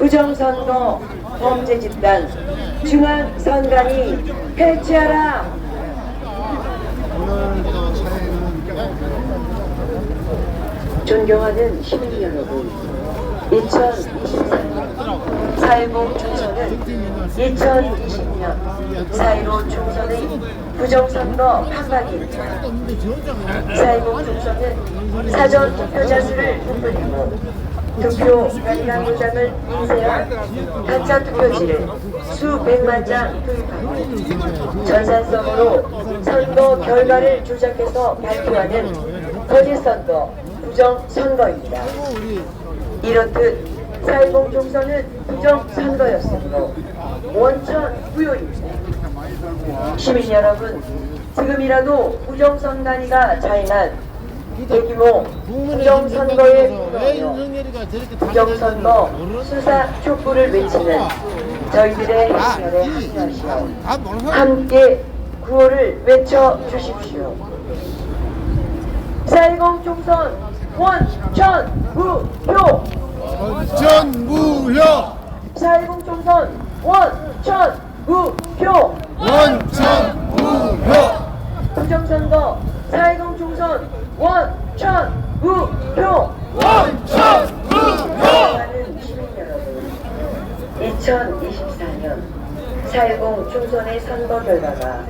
부정선거 범죄 집단 중앙선관위 해체하라. 존경하는 시민 여러분, 2024년 4.10 총선은 2020년 4.15 총선의 부정선거 판박입니다. 4.10 총선은 사전 투표자 수를 부풀리고 투표 연간 도장을 인쇄한 가짜 투표지를 수백만 장 도입하고 전산 서버로 선거 결과를 조작해서 발표하는 거짓선거, 부정선거입니다. 이렇듯 4.10 총선은 부정선거였으므로 원천 무효입니다. 시민 여러분, 지금이라도 부정선관위가 자행한 대규모 부정선거에 불과하여 부정선거 수사 촉구를 외치는 저희들의 행렬에 합류하시어 함께 구호를 외쳐주십시오. 4.10 총선 원천무효! 원천무효! 4.10 총선 원천무효! 원천무효! 부정선거 4.10 총선 원천무효! 원천무효! 많은 시민 여러분, 2024년 4.10 총선의 선거 결과가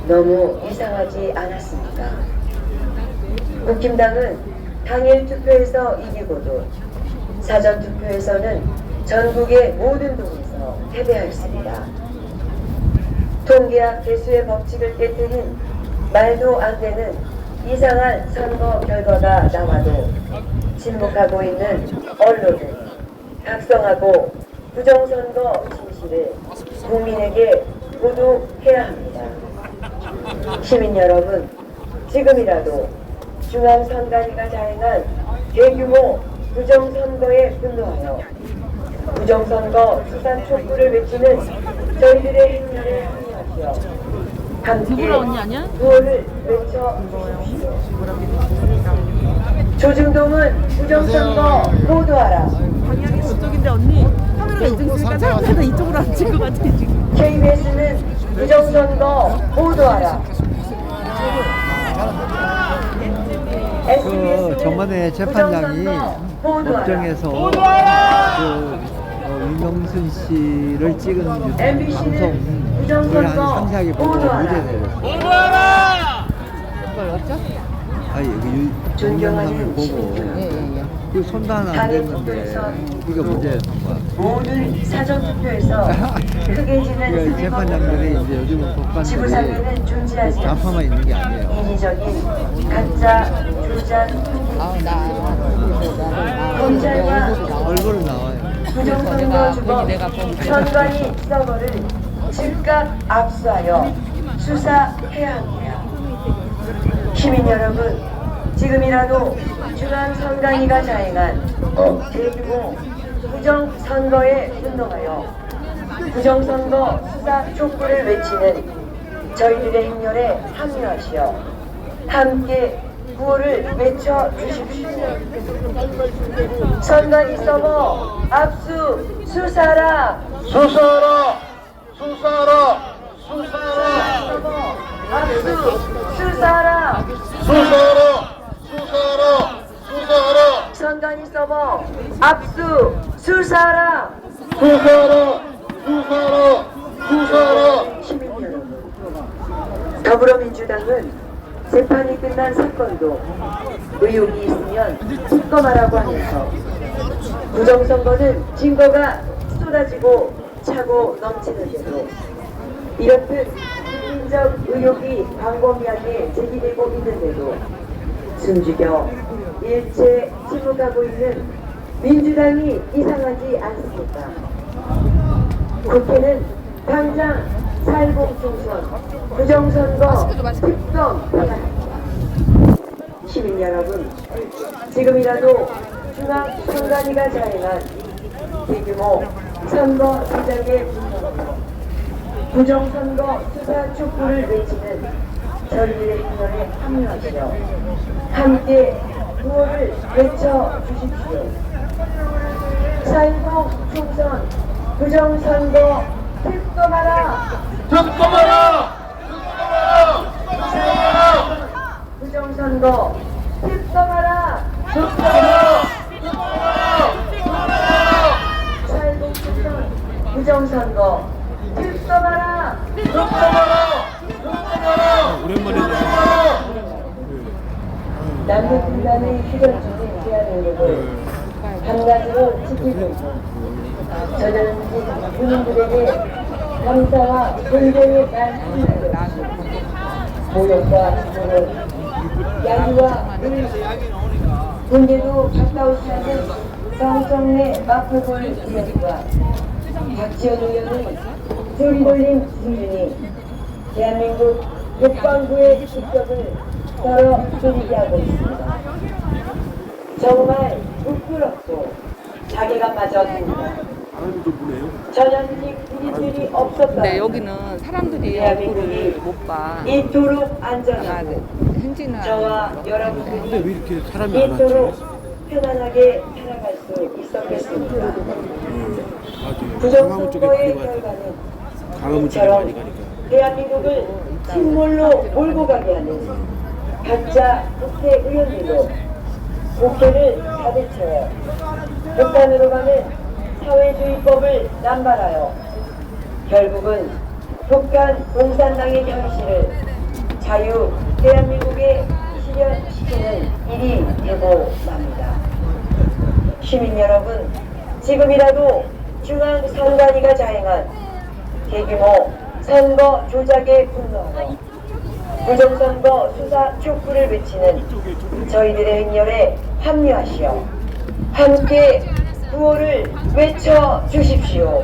너무 이상하지 않았습니까? 국힘당은 당일 투표에서 이기고도 사전 투표에서는 전국의 모든 동에서 패배하였습니다. 통계학 개수의 법칙을 깨뜨린 말도 안 되는 이상한 선거 결과가 나와도 침묵하고 있는 언론은 각성하고 부정선거 진실을 국민에게 보도해야 합니다. 시민 여러분, 지금이라도 중앙선관위가 자행한 대규모 부정선거에 분노하여 부정선거 수사 촉구를 외치는 저희들의 행렬에 합류하시어 함께 구호를 외쳐주십시오. 조중동은 부정선거 모두하라. 방향이 저쪽인데 언니 카메라가 이쪽 있으니까 사람들도 이쪽으로 안 찍을 것 같아 지금. KBS는 부정선거 모두하라. 저번에 재판장이 법정에서 윤영순 씨를 찍은 방송을 한 상세하게 보고 무죄 내렸어요. 아니 동영상을 보고 그 손단 안 됐는데 그게 문제였던 거야. 모든 사전투표에서 크게 지는 재판장들이 이제 요즘은 법관들이 지구상에는 존재하지 좌파만 있는 게 아니에요. 인위적인 가짜 조작 검찰과 얼굴은 나와요. 부정선거 주범 선관위 서버를 즉각 압수하여 수사해야 합니다. 시민 여러분, 지금이라도 중앙선관위가 자행한 대규모 부정선거에 분노하여 부정선거 수사 촉구를 외치는 저희들의 행렬에 합류하시어 함께 구호를 외쳐주십시오. 선관위 서버 압수 수사라! 수사라! 수사라! 수사라! 서버 압수 수사라! 수사라! 수사라! 수사라! 선관위 서버 압수 수사라! 수사라! 수사라! 수사라! 시민 여러분, 더불어민주당은 재판이 끝난 사건도 의혹이 있으면 특검하라고 하면서 부정선거는 증거가 쏟아지고 차고 넘치는데도 이렇듯 국민적 의혹이 광범위하게 제기되고 있는데도 숨죽여 일체 침묵하고 있는 민주당이 이상하지 않습니까? 국회는 당장 4.10 총선 부정선거 특검 바랍니다. 시민 여러분, 지금이라도 중앙선관위가 자행한 대규모 선거 조작에 분노하며 부정선거 수사 촉구를 외치는 저희들의 행렬에 합류하시어 함께 구호를 외쳐주십시오. 4.10 총선 부정선거 특검하라. 특검하라! 부정선거 특검하라. 특검하라! 4.10 총선 부정선거 특검하라. 남북분단의 휴전 중인 대한민국을 한 가지로 지키고 있고 저자는 군인들에게 감사와 존경의 말씀을 모욕과 조롱, 야유와 물, 군대도 가까우지 않은 정청래 마포골 의원과 박지원 의원의 등돌림 수준이 대한민국 국방부의 직격을 떨어뜨리게 하고 있습니다. 정말 부끄럽고 자괴감 빠졌습니다. 전현직 군인들이 없었다. 근데 여기는 사람들이 얼굴을 못 봐. 이토록 안전하고 현지는 저와 여러분들이 이토록 편안하게 살아갈 수 있었겠습니까? 부정선거의 결과는 이처럼 대한민국을 침몰로 몰고 가게 하는 가짜 국회의원들도 국회를 가득 채워 북한으로 가는 사회주의법을 남발하여 결국은 북한 공산당의 현실을 자유 대한민국에 실현시키는 일이 되고 맙니다. 시민 여러분, 지금이라도 중앙선관위가 자행한 대규모 선거 조작에 분노하고 부정선거 수사 촉구를 외치는 저희들의 행렬에 합류하시어 함께 구호를 외쳐주십시오.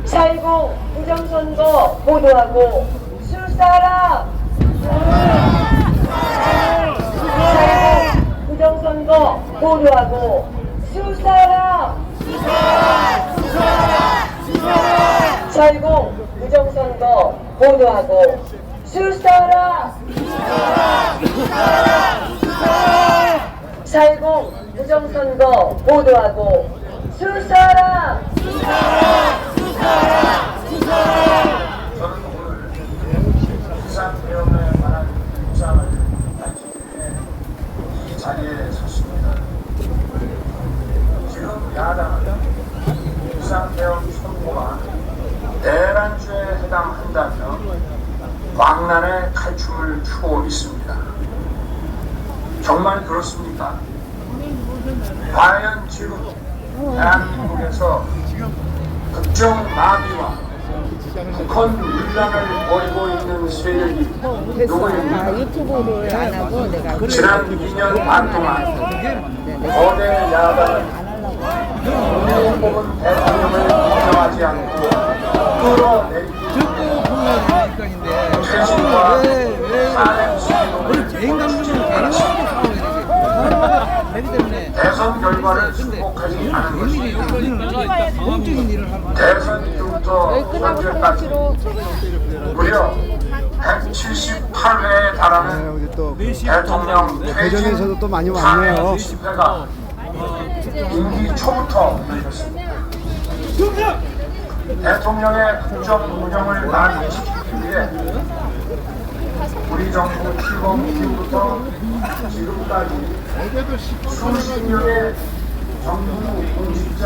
4.10 부정선거 보도하고 수사라! 4.10 부정선거 보도하고 수사라! 4.10 부정선거 보도하고 수사라! 4.10 부정선거 보도하고 수사라! 저는 오늘 비상계엄에 관한 입장을 밝히기 위해 이 자리에 섰습니다. 지금 야당은 비상계엄 선고가 대란죄에 해당한다며 광란의 칼춤을 추고 있습니다. 정말 그렇습니까? 과연 지금 대한민국에서 국정 마비와 북한 논란을 벌이고 있는 세력이 누구입니까? 유튜브를 안 하고 내가 지난 2년 반 동안 거대 야당은 국민이 뽑은 대통령을 인정하지 않고 끌어내리기 퇴진과 사행 시위를 대선 결과를 승복하지 않은 것입니다. 대선 이후부터 현재까지 무려 178회에 달하는 대통령 대전에서도 또 많이 탄핵 왔네요. 20회가 임기 초부터 열렸습니다. 대통령의 국정 운영을 마비시키기 위해 우리 정부 출범 이후부터 지금까지 수십 명의 정부 공직자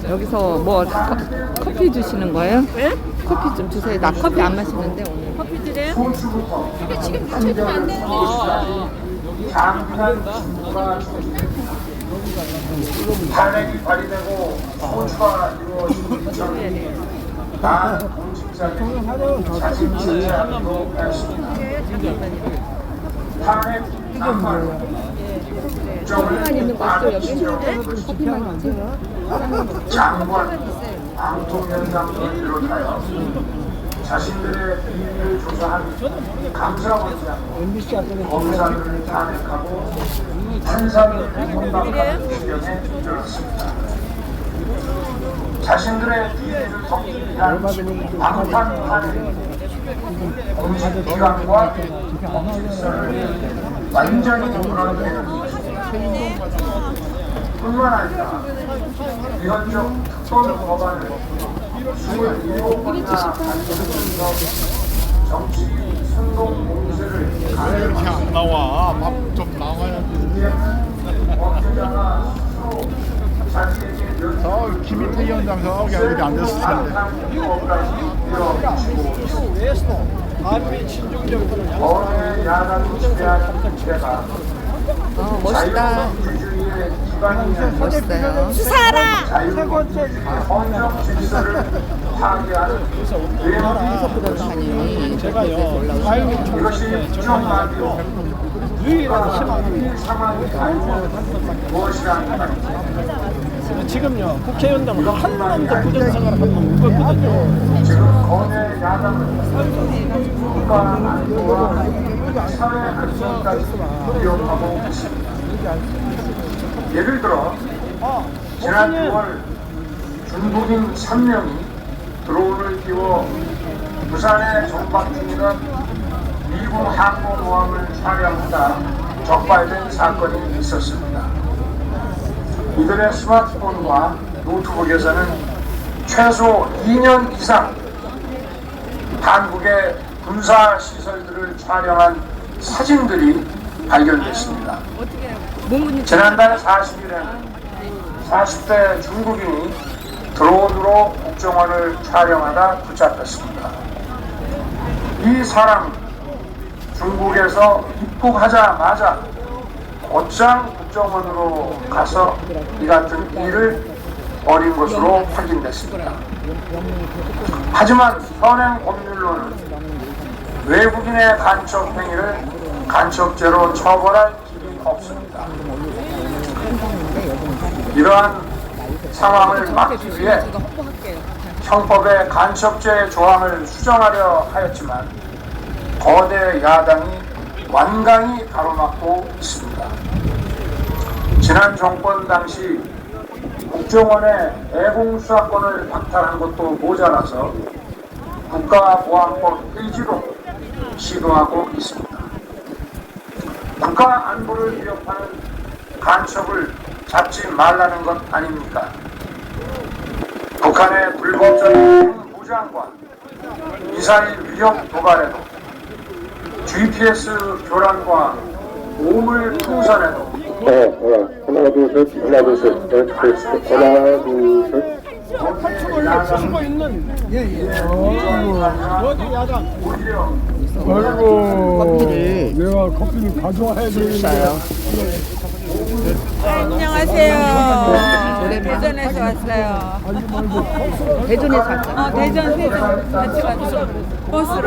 여기서 뭐 커피 주시는 거예요? 네? 커피 좀 주세요. 나 커피 안 마시는데 오늘. 커피 드려요? 소수부터 지금 주시면 안 되는데 장기간 진보가 탄핵이 발의되고 소추가 이루어진 전 많은 공직자들이 자신 진지하기로 했습니다. 탄핵 남발 국정을 있는 것도 여기 마비시켜 커피만 주세요. 장관, 방통위원장을 비롯하여 자신들의 비리를 조사한 감사원장, 검사들을 탄핵하고 판사를 공박하는 지경에 이르렀습니다. 자신들의 비리를 덮기 위한 방탄 탄핵, 공직기관과 공직선을 완전히 무너뜨리는 뿐만 아니라 위헌적 특권 법안을 27번이나 단속하면서 정치 선동 공세를 이렇게 안 나와. 밥 좀 나와야지. 범죄자가 스스로 자기에게 저 김인태 위원장 저기 여기 앉았을 텐데. 어느 야당이 지배하는 국회가 멋있다. 멋있어요. 헌정 질서를 파괴하는 부동산이 그래서 올라오시는 이것이 부정만이고 이 상황이 무엇이라는 지금요 국회의원들은 한 번도 부정생활을 한번 못 봤거든요. 지금 거대 야당은 국가 안보와 사회 안전까지 위협하고 있습니다. 예를 들어 지난 9월 중국인 3명이 드론을 띄워 부산에 정박 중이던 미국 항공모함을 촬영하다 적발된 사건이 있었습니다. 이들의 스마트폰과 노트북에서는 최소 2년 이상 한국의 군사시설들을 촬영한 사진들이 발견됐습니다. 지난달 40일에는 40대 중국인이 드론으로 국정원을 촬영하다 붙잡혔습니다. 이 사람은 중국에서 입국하자마자 곧장 국정원으로 가서 이 같은 일을 벌인 것으로 확인됐습니다. 하지만 현행 법률로는 외국인의 간첩 행위를 간첩죄로 처벌할 길이 없습니다. 이러한 상황을 막기 위해 형법의 간첩죄 조항을 수정하려 하였지만 거대 야당이 완강히 가로막고 있습니다. 지난 정권 당시 국정원의 애공수사권을 박탈한 것도 모자라서 국가보안법 폐지로 시도하고 있습니다. 국가 안보를 위협하는 간첩을 잡지 말라는 것 아닙니까? 북한의 불법적인 무장과 미사일 위협 도발에도 GPS 교란과 오물 풍선에도 하나 둘 셋, 하나 둘 셋, 하나 둘 셋. 탈출을 쓰고 있는 어디 야당 오히려 커피를 내가 커피를 가져와야 주셨어요. 안녕하세요. 대전에서 왔어요. 대전에서 왔잖아. 대전 같이 왔어. 버스로.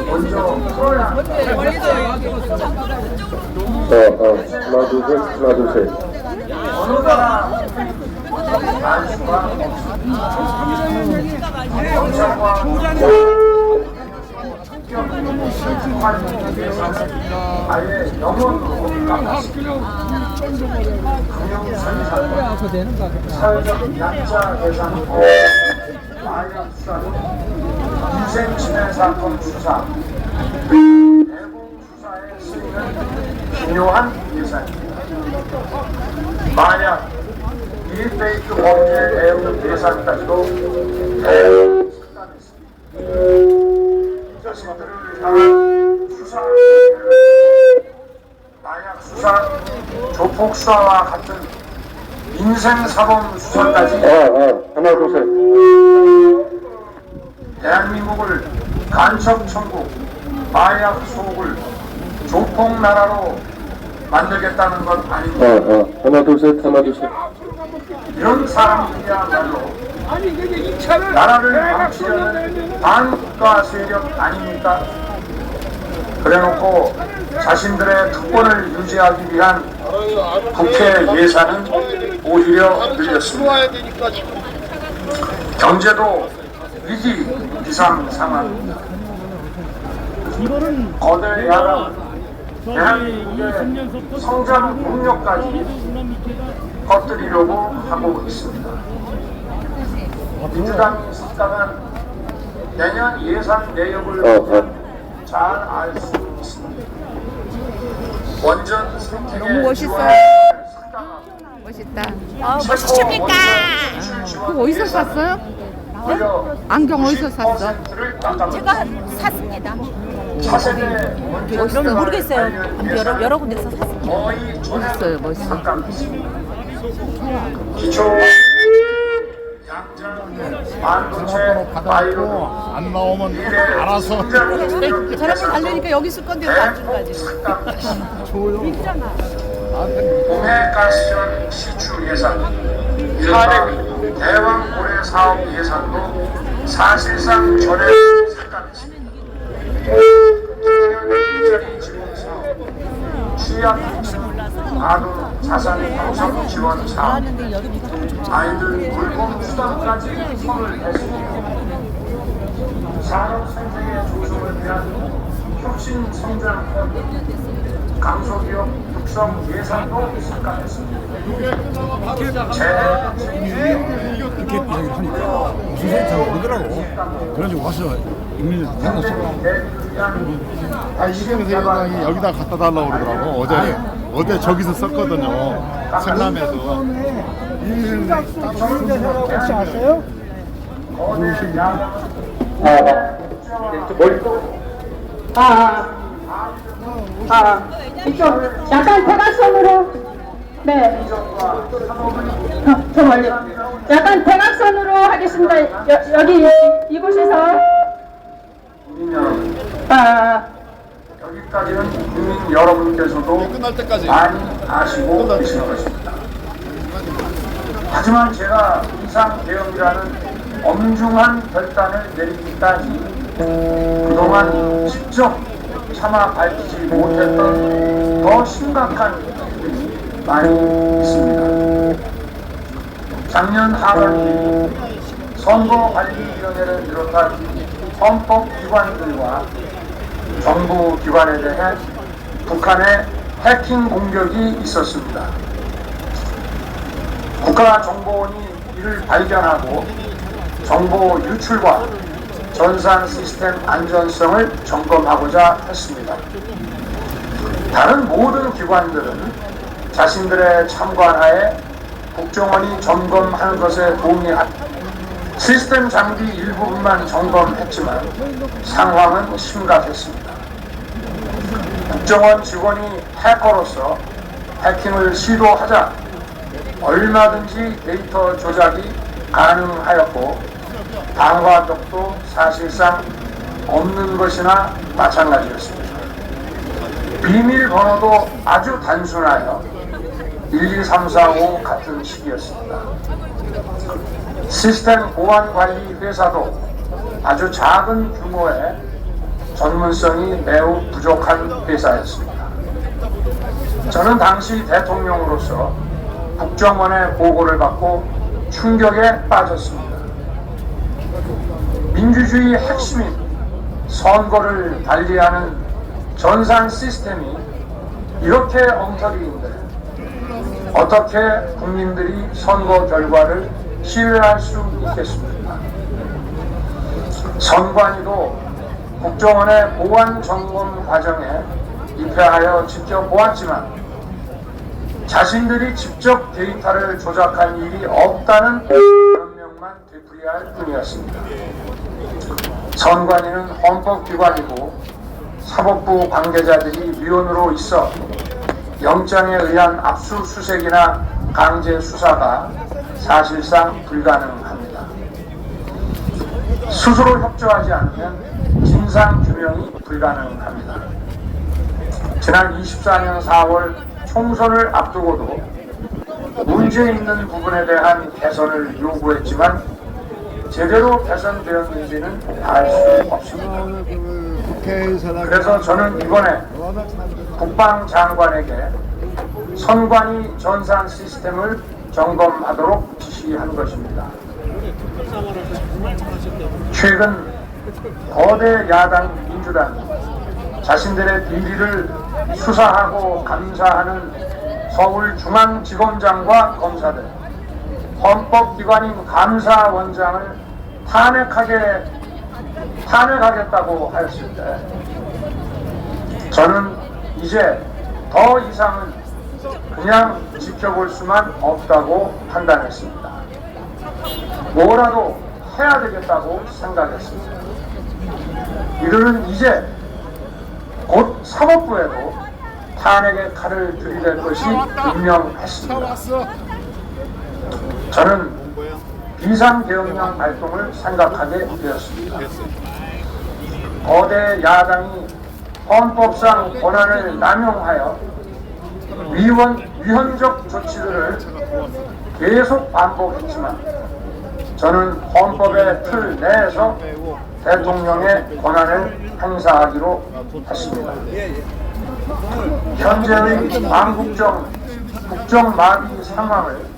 먼저 풀어야 멀리서 여기. 하나 둘 셋, 하나 둘 셋. 어느 나라 안수가 경찰과 특별히 위해서는 아예 영원으로 깎았습니다. 금융상의 사건, 사회적 약자 대상 보호, 마약 수사는 위생침해 사건 수사, 대공 수사에 쓰이는 중요한 예산입니다. 만약 딥페이크 범죄 대응 예산까지도 대응 삭감했습니다. 자신들을 향한 수사, 마약 수사, 조폭 수사와 같은 인생사범 수사까지 하나 둘 셋. 대한민국을 간첩 천국, 마약 소굴, 조폭 나라로 만들겠다는 것 아닙니까? 하나 둘 셋, 하나 둘 셋. 이런 사람들이야말로 나라를 망치려는 반국가 세력 아닙니까? 그래놓고 자신들의 특권을 유지하기 위한 국회 예산은 오히려 늘렸습니다. 경제도 위기 비상 상황입니다. 거대 야당 대한민국의 성장 동력까지 퍼뜨리려고 하고 있습니다. 민주당이 습격한 내년 예산 내역을 잘 알 수 있습니다. 원전 생태계 너무 멋있어요. 지원에 멋있다. 멋있습니까? 그거 어디서 샀어요? 무려 안경 어디서 샀어? 90%를 깎아버렸습니다. 제가 샀습니다. 차세대 멋있어. 모르겠어요. 여러 군데서 샀습니다. 거의 멋있어요, 멋있어. 가깝습니다. 기초 양자 반도체 바이오 안 나오면 알아서 저렇게 달래니까 여기 있을 건데 동해가스전 시추 예산, 일반 대왕 고래 사업 예산도 사실상 전액 삭감했습니다. 일자리 지원 사업, 취약 아동 자산 형성 지원 사업, 아이들 물건 수당까지 손을 댔습니다. 산업 생태계 조성을 위한 혁신 성장 펀드, 강소기업 육성 예산도 삭감했습니다. 이렇게 하니까 무슨 소리 잘 모르더라고. 그래가지고 와서 인민을 만났어. 이경세 회장이 여기다 갖다 달라고 그러더라고. 어제 저기서 썼거든요. 성남에서. 혹시 아세요? 이쪽 약간 대각선으로 네. 저 멀리 약간 대각선으로 하겠습니다. 여기 이곳에서 국민 여러분, 아, 여기까지는 국민 여러분께서도 끝날 때까지. 많이 아시고 계신 것입니다. 하지만 제가 이상계엄이라는 엄중한 결단을 내리기까지 그동안 직접 차마 밝히지 못했던 더 심각한 일들이 많이 있습니다. 작년 하반기 선거관리위원회를 비롯한 헌법기관들과 정부기관에 대해 북한의 해킹 공격이 있었습니다. 국가정보원이 이를 발견하고 정보 유출과 전산 시스템 안전성을 점검하고자 했습니다. 다른 모든 기관들은 자신들의 참관하에 국정원이 점검하는 것에 동의한 시스템 장비 일부분만 점검했지만 상황은 심각했습니다. 국정원 직원이 해커로서 해킹을 시도하자 얼마든지 데이터 조작이 가능하였고 방화벽도 사실상 없는 것이나 마찬가지였습니다. 비밀번호도 아주 단순하여 12345 같은 식이었습니다. 시스템 보안관리 회사도 아주 작은 규모의 전문성이 매우 부족한 회사였습니다. 저는 당시 대통령으로서 국정원의 보고를 받고 충격에 빠졌습니다. 민주주의 핵심인 선거를 관리하는 전산 시스템이 이렇게 엉터리인데 어떻게 국민들이 선거 결과를 신뢰할 수 있겠습니까? 선관위도 국정원의 보안 점검 과정에 입회하여 지켜보았지만 자신들이 직접 데이터를 조작한 일이 없다는 변명만 되풀이할 뿐이었습니다. 선관위는 헌법기관이고 사법부 관계자들이 위원으로 있어 영장에 의한 압수수색이나 강제 수사가 사실상 불가능합니다. 스스로 협조하지 않으면 진상규명이 불가능합니다. 지난 24년 4월 총선을 앞두고도 문제 있는 부분에 대한 개선을 요구했지만 제대로 개선되었는지는 알 수 없습니다. 그래서 저는 이번에 국방장관에게 선관위 전산 시스템을 점검하도록 지시한 것입니다. 최근 거대 야당 민주당이 자신들의 비리를 수사하고 감사하는 서울중앙지검장과 검사들, 헌법기관인 감사원장을 탄핵하겠다고 하였을 때 저는 이제 더 이상은 그냥 지켜볼 수만 없다고 판단했습니다. 뭐라도 해야 되겠다고 생각했습니다. 이들은 이제 곧 사법부에도 탄핵의 칼을 들이댈 것이 분명했습니다. 저는 비상계엄령 발동을 생각하게 되었습니다. 거대 야당이 헌법상 권한을 남용하여 위헌적 조치들을 계속 반복했지만 저는 헌법의 틀 내에서 대통령의 권한을 행사하기로 했습니다. 현재의 망국적 국정마비 상황을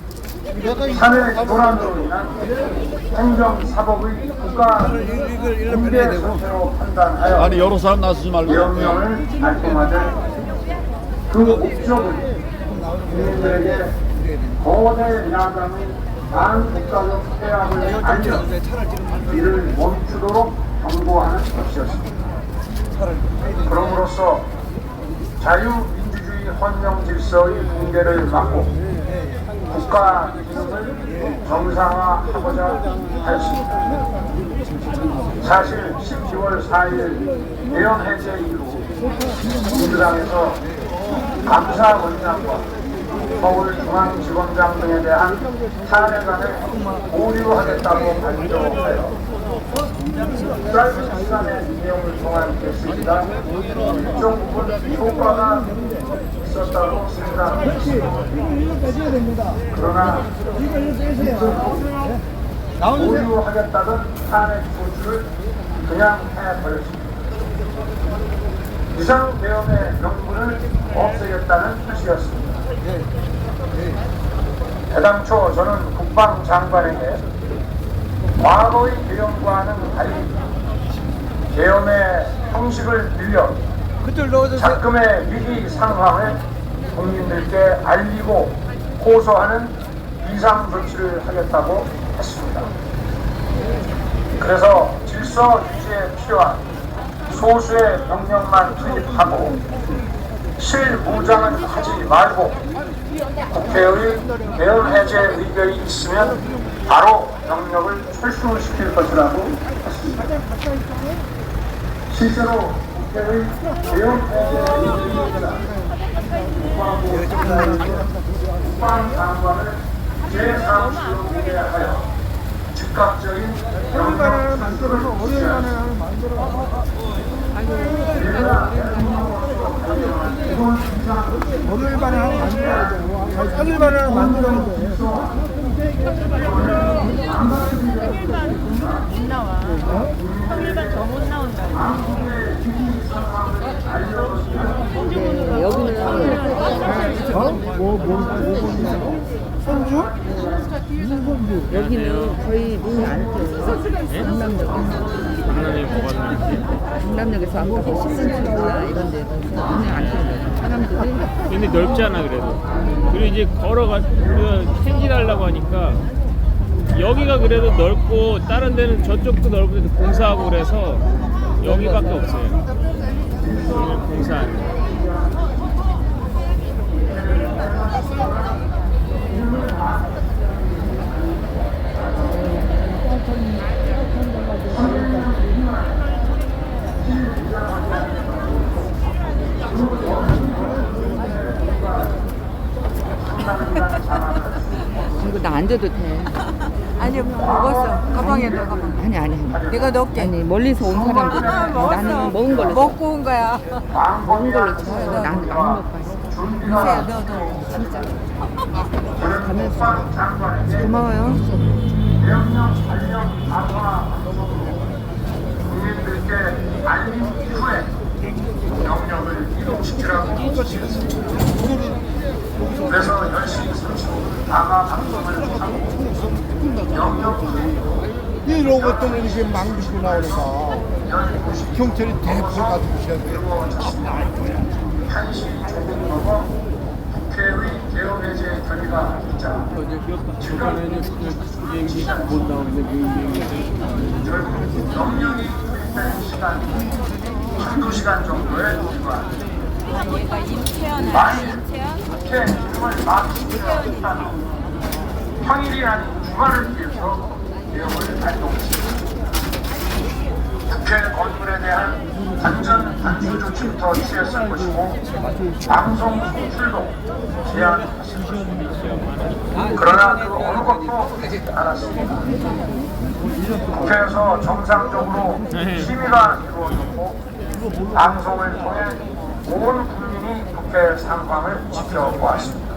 사내 교란으로 인한 행정사법의 국가 공개 상태로 판단하여 아니 여러 사람 나서지 말고 계엄령을 발동하되 그 목적은 국민들에게 거대 야당의 반국가적 태압을 알려 이를 멈추도록 경고하는 것이었습니다. 그럼으로써 자유민주주의 헌정 질서의 붕괴를 막고 국가 기능을 정상화하고자 하였습니다. 사실 12월 4일 계엄 해제 이후 민주당에서 감사원장과 서울중앙지검장 등에 대한 탄핵안을 보류하겠다고 발표하여 짧은 시간에 내용을 통한 메시지가 일정 부분 효과가 있었다고 생각합니다. 그러나 보류하겠다던 탄핵 조치를 그냥 해버렸습니다. 비상계엄의 명분을 없애겠다는 뜻이었습니다. 애당초 저는 국방장관에게 과거의 계엄과는 달리 계엄의 형식을 빌려 작금의 위기 상황을 국민들께 알리고 호소하는 비상 조치를 하겠다고 했습니다. 그래서 질서 유지에 필요한 소수의 병력만 투입하고 실무장은 하지 말고 국회의 계엄 해제 의결이 있으면 바로 병력을 철수시킬 것이라고 했습니다. 실제로 국회의 계엄 해제 의결이 있으나 국방장관을 제3수로 공개하여 즉각적인 병력 철수를 지시하였습니다. 법률 발의하는 만들어야죠. 법률 발의하는 만들어야 돼. 못 나와. 평일반 더 못 나온다. 손주? 여기는 거의 문이 안 켜요. 강남역에서 아까 10분 출구야 이런 데서 문이 안 켜요. 사람들이 근데 넓잖아 그래도. 그리고 이제 걸어가 우리가 캔질하려고 하니까 여기가 그래도 넓고 다른 데는 저쪽도 넓은데 공사하고 그래서 여기밖에 없어요. 여기는 공사 안 해요. 이거 나 앉아도 돼. 아니요, 먹었어. 가방에 넣어, 가방. 아니. 내가 넣을게. 아니 멀리서 온 사람들. 나는 먹은 걸로. 먹고 온 거야. 먹은 걸로 줘. 나는 많이 먹고 왔어. 주세요, 넣어. 진짜. 가면서. 고마워요. 국민들께 알린 이후에 명령을 이동시키라고 지시했습니다. 그래서 10시 30분 방화 방송을 하고 명령 이런 것들을 이렇게 망치고 나오니까 경찰이 대포를 가지고 있어야 돼. 1시 조금 넘어 국회의 계엄 해제 결의가 있자 결국 명령이 투입된 시간이 한두 시간 정도에 불과합니다. 얘가 임채연 만일 아니야? 임채연? 국회 기능을 마치면 평일이 아닌 주말을 위해서 내용을 발동했습니다. 국회 건물에 대한 안전 단수 조치부터 취했을 것이고 방송 송출도 제한했습니다. 그러나 그 어느 것도 되지 않았습니다. 국회에서 정상적으로 심의가 이루어졌고 방송을 통해 온 국민이 국회 상황을 지켜보았습니다.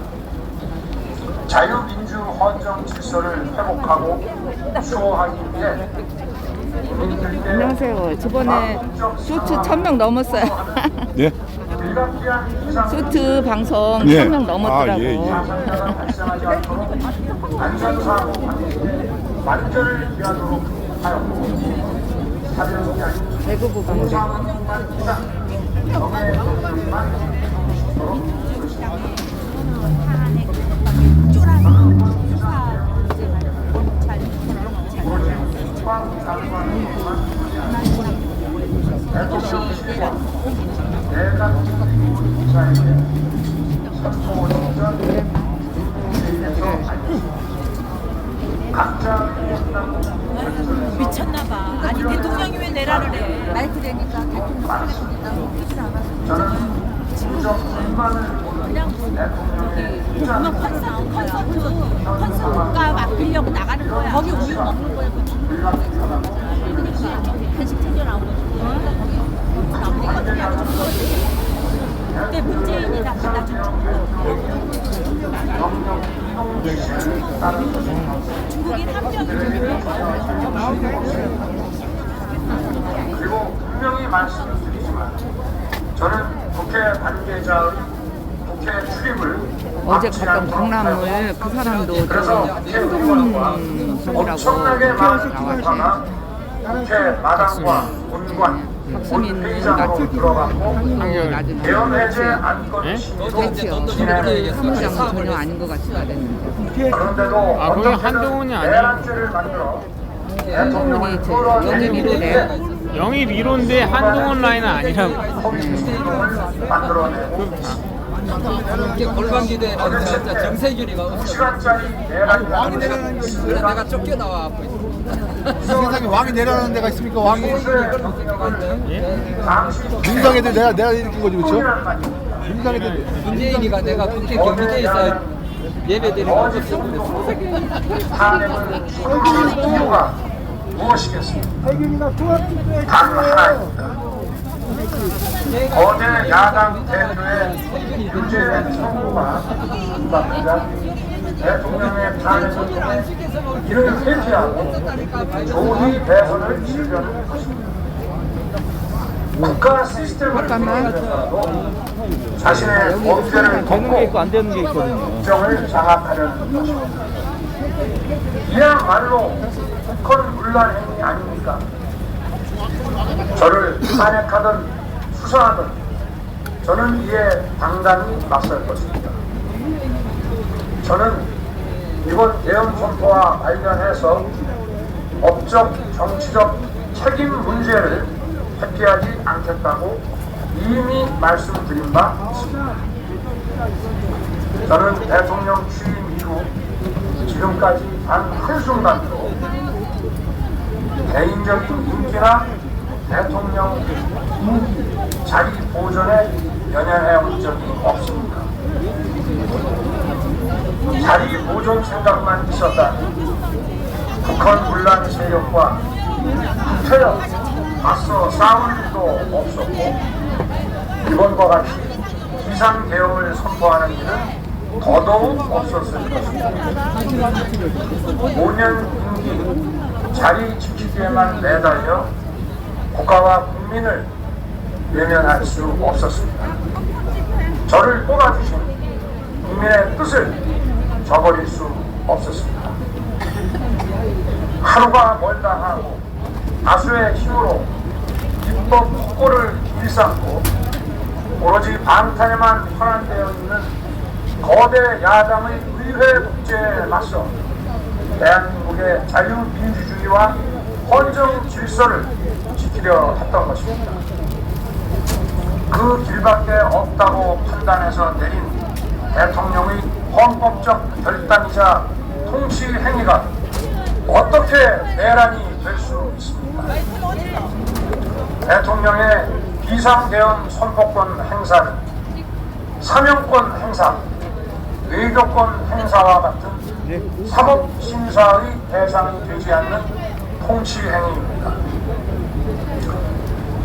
자유민주 헌정 질서를 회복하고 수호하기 위해 국민들께 안녕하세요. 저번에 쇼트 1000명 넘었어요. 네? 불가피한 쇼트 방송 예. 1000명 넘었더라고. 아, 예, 예. 사상자가 발생하지 않도록 안전사고 방지에 만전을 기하도록 하였고 사전이 아닌 대구부 방송. 공사만 이상 정의 정책만 미쳤나봐. 아니 대통령이 왜 내라를 해? 마이크 되니까 대통령 웃기질 않았어. 저는 진정 불만을 그냥 그만 콘서트가 맡기려고 나가는 거야. 거기 우유 먹는 거야. 간식 챙겨 나오거든. 근데 문재인이 다 받아준 중국인 한 그리고 분명히 말씀을 드리지만 저는 국회 관계자의 국회 출입을 어제 막지 갔던 않도록 강남을 하였고 그 사람도 그래서 국회의원과 한국분이라고 엄청나게 많은 인파가 국회 마당과 본관 박수민 회의장으로 같은 들어갔고 나중에 개헌 해제 안건 심의도 진행했습니다. 사무장은 전혀 아닌 것 같지가 됐는데. 그런데도 아, 거기 한동훈이 아니에요? 내란죄를 만들어 대통령을 한동훈이 영입 1호래. 영입 1호인데 한동훈 라인은 아니라고. 만들어내고 골방기대 정세균이가 2시간짜리 내란 왕이 내려가는 게 있으면 내가 쫓겨나와 앞에. 이 세상에 왕이 내려가는 데가 있습니까? 왕이 당시 민주당 애들 내가 일으킨 거지, 그렇죠? 민주당 애들. 문재인이가 내가 국회 경기대에서 예배드리고 탄핵을 선언한 이유가 무엇이겠습니까? 단 하나입니다. 거대 야당 대표의 유죄 선고가 임박하자 대통령의 탄핵을 통해 이를 회피하고 조기 대선을 치르려는 것입니다. 국가 시스템을 통해서라도 자신의 범죄를 덮고 국정을 장악하려는 것입니다. 이야말로 북한 문란 행위 아닙니까? 저를 탄핵하든 수사하든 저는 이에 당당히 맞설 것입니다. 저는 이번 개헌 선포와 관련해서 법적, 정치적 책임 문제를 회피하지 않겠다고 이미 말씀드린 바 있습니다. 저는 대통령 취임 이후 지금까지 단 한순간도 개인적인 인기나 대통령 자리 보존에 연연해온 적이 없습니다. 자리 보존 생각만 있었다면 북한 문란 세력과 국회여 맞서 싸울 일도 없었고 이번과 같이 비상계엄을 선포하는 일은 더더욱 없었을 것입니다. 5년 임기 자리 지키기에만 매달려 국가와 국민을 외면할 수 없었습니다. 저를 뽑아주신 국민의 뜻을 저버릴 수 없었습니다. 하루가 멀다 하고 다수의 힘으로 입법 폭고를 일삼고 오로지 방탄에만 현안되어 있는 거대 야당의 의회 독재에 맞서 대한민국의 자유민주주의와 헌정 질서를 지키려 했던 것입니다. 그 길밖에 없다고 판단해서 내린 대통령의 헌법적 결단이자 통치 행위가 어떻게 내란이 될 수 있습니까? 대통령의 비상대응 선포권 행사는 사명권 행사, 외교권 행사와 같은 사법심사의 대상이 되지 않는 통치 행위입니다.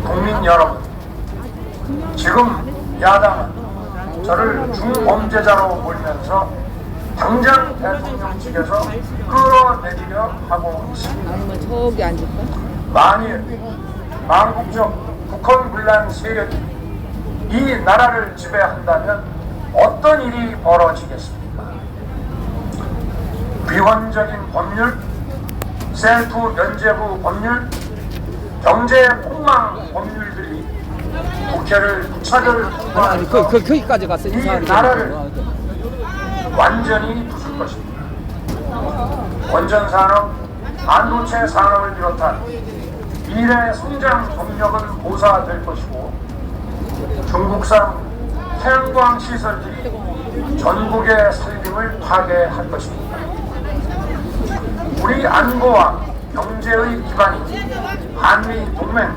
국민 여러분, 지금 야당은 저를 중범죄자로 몰면서 당장 대통령직에서 끌어내리려 하고 있습니다. 아니면 저기 앉을까? 만일 망국적 북한 분란 세력이 이 나라를 지배한다면 어떤 일이 벌어지겠습니까? 비원적인 법률, 셀프 면제부 법률, 경제 폭망 법률들이 국회를 무차별 통과해서 거기까지 갔어. 이 나라를 완전히 부술 것입니다. 원전산업, 반도체 산업을 비롯한 미래 성장 동력은 보사될 것이고 중국산 태양광 시설들이 전국의 살림을 파괴할 것입니다. 우리 안보와 경제의 기반이 한미 동맹,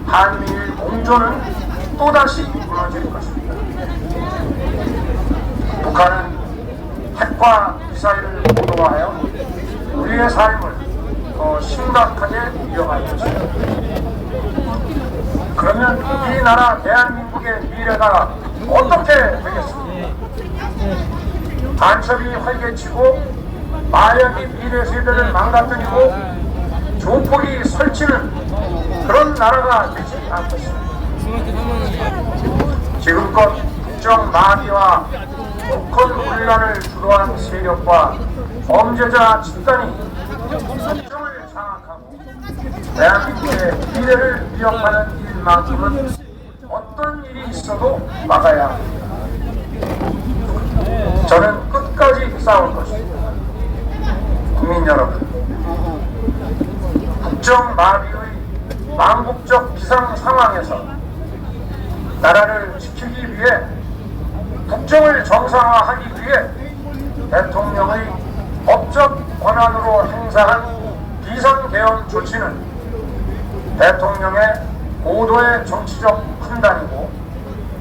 한미일 공조는 또다시 무너질 것입니다. 북한은 핵과 미사일을 고도화하여 우리의 삶을 더 심각하게 위협할 것입니다. 그러면 이 나라 대한민국의 미래가 어떻게 되겠습니까? 간첩이 활개치고 마약이 미래 세대를 망가뜨리고 조폭이 설치는 그런 나라가 되지 않겠습니다. 지금껏 국정 마비와 북한 분란을 주도한 세력과 범죄자 집단이 국정을 장악하고 대한민국의 미래를 위협하는 일만큼은 어떤 일이 있어도 막아야 합니다. 저는 끝까지 싸울 것입니다. 국민 여러분, 국정 마비의 망국적 비상 상황에서 나라를 지키기 위해 국정을 정상화하기 위해 대통령의 법적 권한으로 행사한 비상대응 조치는 대통령의 고도의 정치적 판단이고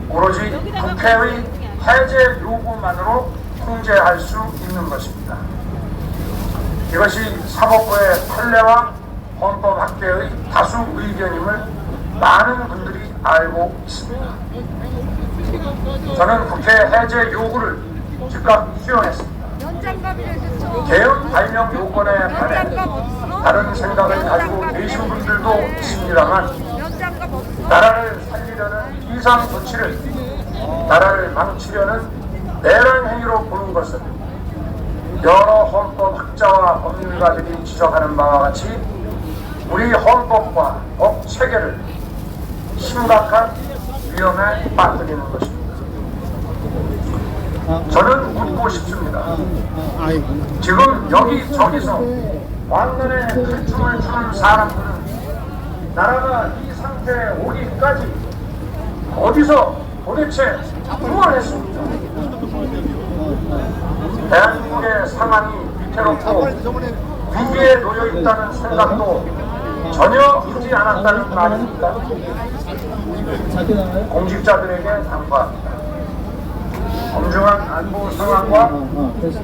오로지 국회의 해제 요구만으로 통제할 수 있는 것입니다. 이것이 사법부의 판례와 헌법학계의 다수 의견임을 많은 분들이 알고 있습니다. 저는 국회 해제 요구를 즉각 수용했습니다. 개헌 발령 요건에 반해 다른 생각을 가지고 계신 분들도 있습니다만 나라를 살리려는 비상 조치를 나라를 망치려는 내란 행위로 보는 것은 여러 헌법학자와 법률가들이 지적하는 바와 같이 우리 헌법과 법 체계를 심각한 위험에 빠뜨리는 것입니다. 저는 묻고 싶습니다. 지금 여기저기서 왕년에 칼춤을 추는 사람들은 나라가 이 상태에 오기까지 어디서 도대체 뭘 했습니까? 대한민국의 상황이 위태롭고 위기에 놓여 있다는 생각도 전혀 하지 않았다는 말입니다. 공직자들에게 당부합니다. 엄중한 안보 상황과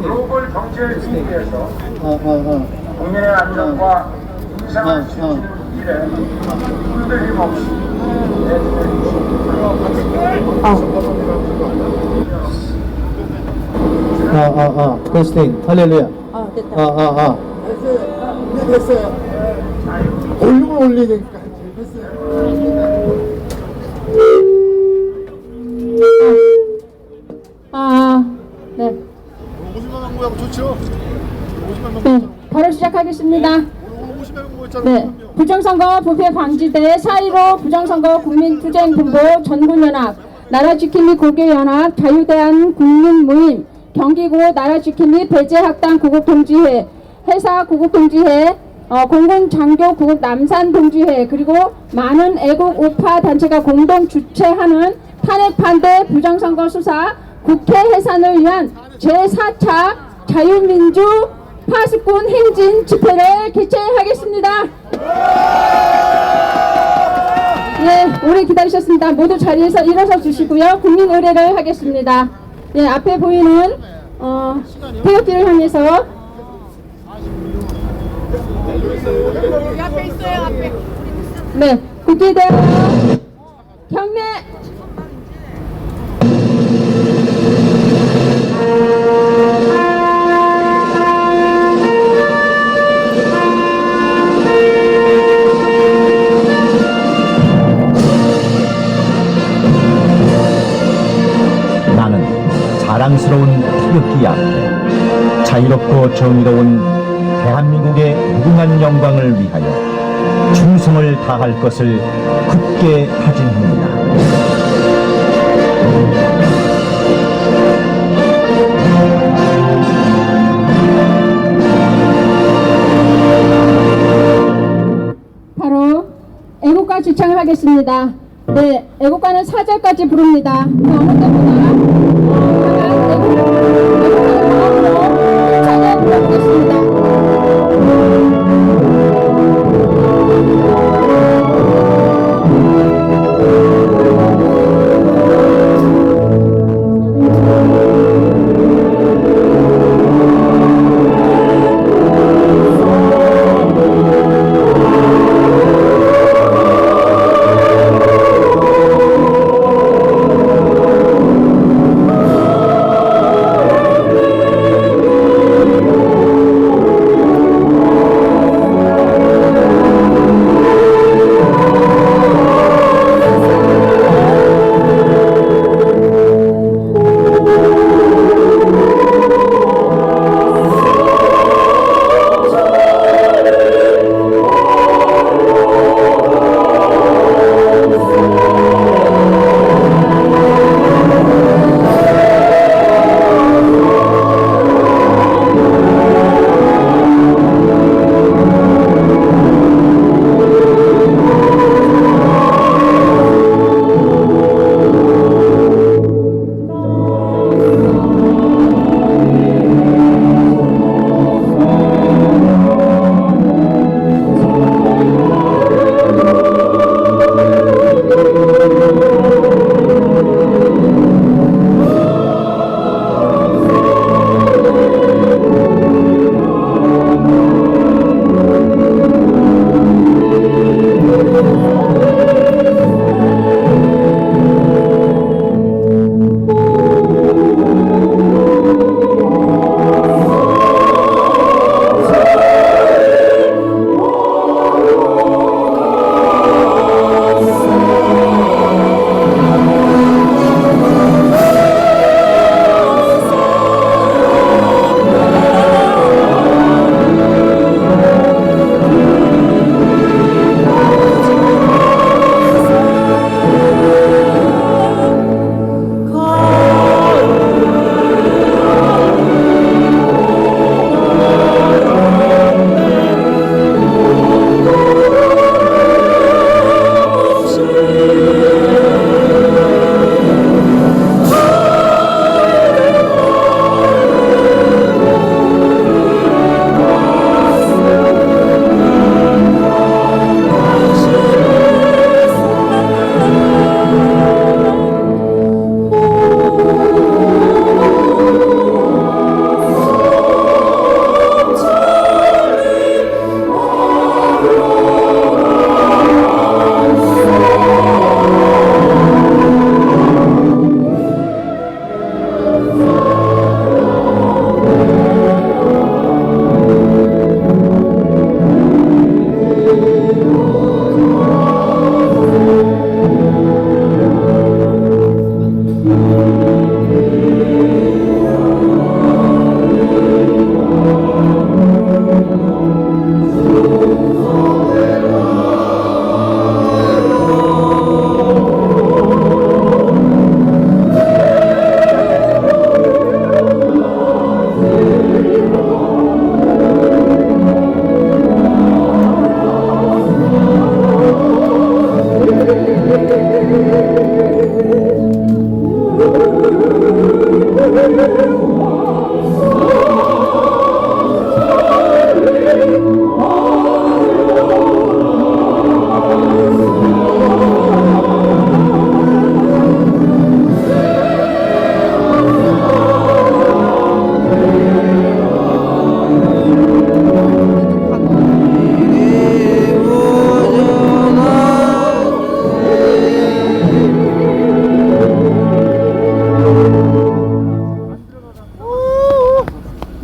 글로벌 경제 위기에서 국민의 안전과 인생을 지키는 일에 흔들림 없이 테스팅 할렐루야. 됐다. 됐어요. 볼륨을 올리니까 됐어요. 네. 50만 원 모양 좋죠? 50만 원. 네, 바로 시작하겠습니다. 50만 원 모였잖아요. 네, 부정선거 부패 방지대 4.15 부정선거 국민투쟁본부 전군연합 나라지킴이 고교연합 자유대한 국민모임 경기고 나라지킴이 배제학당 구국통지회 회사 구국통지회 공군장교국 남산동지회 그리고 많은 애국 우파 단체가 공동 주최하는 탄핵 반대 부정선거 수사 국회 해산을 위한 제4차 자유민주 파수꾼 행진 집회를 개최하겠습니다. 예, 오래 기다리셨습니다. 모두 자리에서 일어서 주시고요. 국민 의례를 하겠습니다. 예, 앞에 보이는 태극기를 향해서 앞에 있어요, 앞에. 네, 국기대와 경례. 나는 자랑스러운 태극기 앞에 자유롭고 정의로운 대한민국의 무궁한 영광을 위하여 충성을 다할 것을 굳게 다짐합니다. 바로 애국가 지창을 하겠습니다. 네, 애국가는 4절까지 부릅니다. 그 어느 때보다 강한 애국가의 마음으로 힘차게 불러보겠습니다.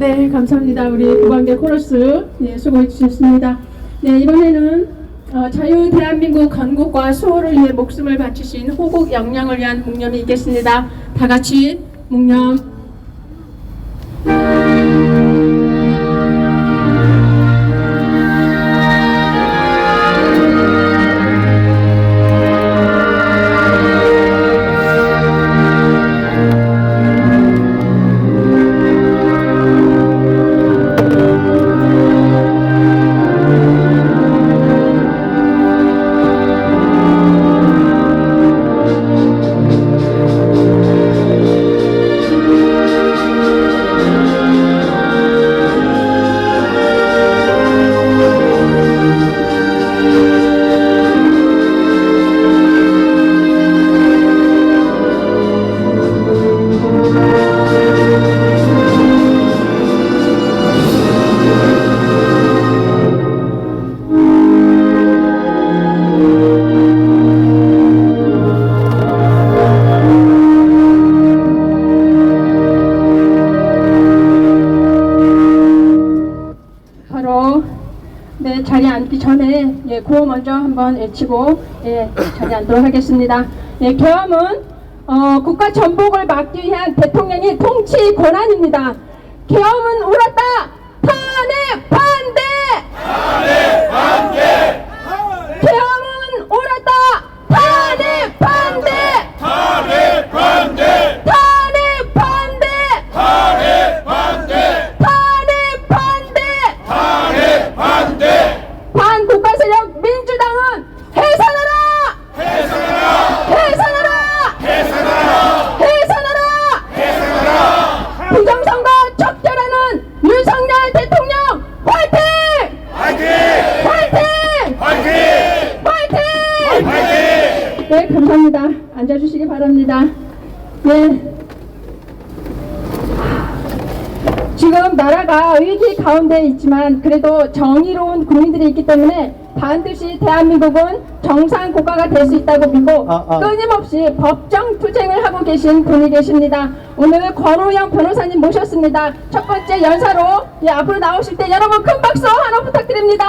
네, 감사합니다. 우리 구광대 코러스 수고해 주셨습니다. 네, 이번에는 자유 대한민국 건국과 수호를 위해 목숨을 바치신 호국 영령을 위한 묵념이 있겠습니다. 다 같이 묵념. 네, 자리에 앉기 전에 구호 먼저 한번 외치고 자리에 앉도록 하겠습니다. 계엄은 국가 전복을 막기 위한 대통령의 통치 권한입니다. 계엄은 울었다. 탄핵 반대! 탄핵 반대! 계엄은 울었다. 탄핵 반대! 탄핵 반대! 탄핵 반대! 탄핵 반대! 탄핵 반대! 탄핵 반대! 반국가 세력 민주당은 해산하라! 해산하라! 해산하라! 해산하라! 해산하라! 해산하라! 부정선거 척결하는 윤석열 대통령 화이팅! 화이팅! 화이팅! 화이팅! 화이팅! 화이팅! 네, 감사합니다. 앉아주시기 바랍니다. 네. 지금 나라가 위기 가운데 있지만 그래도 정의로운 국민들이 있기 때문에 반드시 대한민국은 정상 국가가 될 수 있다고 믿고 끊임없이 법정 투쟁을 하고 계신 분이 계십니다. 오늘 권오영 변호사님 모셨습니다. 첫 번째 연사로 앞으로 나오실 때 여러분 큰 박수 하나 부탁드립니다.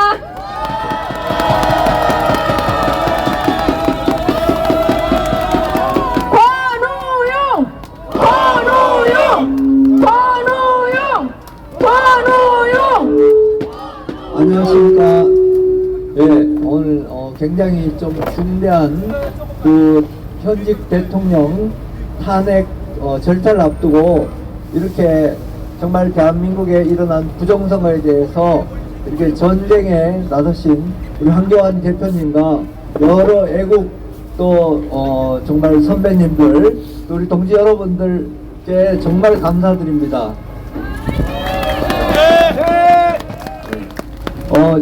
권오영! 권오영! 권오영! 권오영! 안녕하십니까. 예, 오늘 굉장히 좀 중대한 그 현직 대통령 탄핵 절차를 앞두고 이렇게 정말 대한민국에 일어난 부정선거에 대해서 이렇게 전쟁에 나서신 우리 황교안 대표님과 여러 애국 또 정말 선배님들 또 우리 동지 여러분들께 정말 감사드립니다.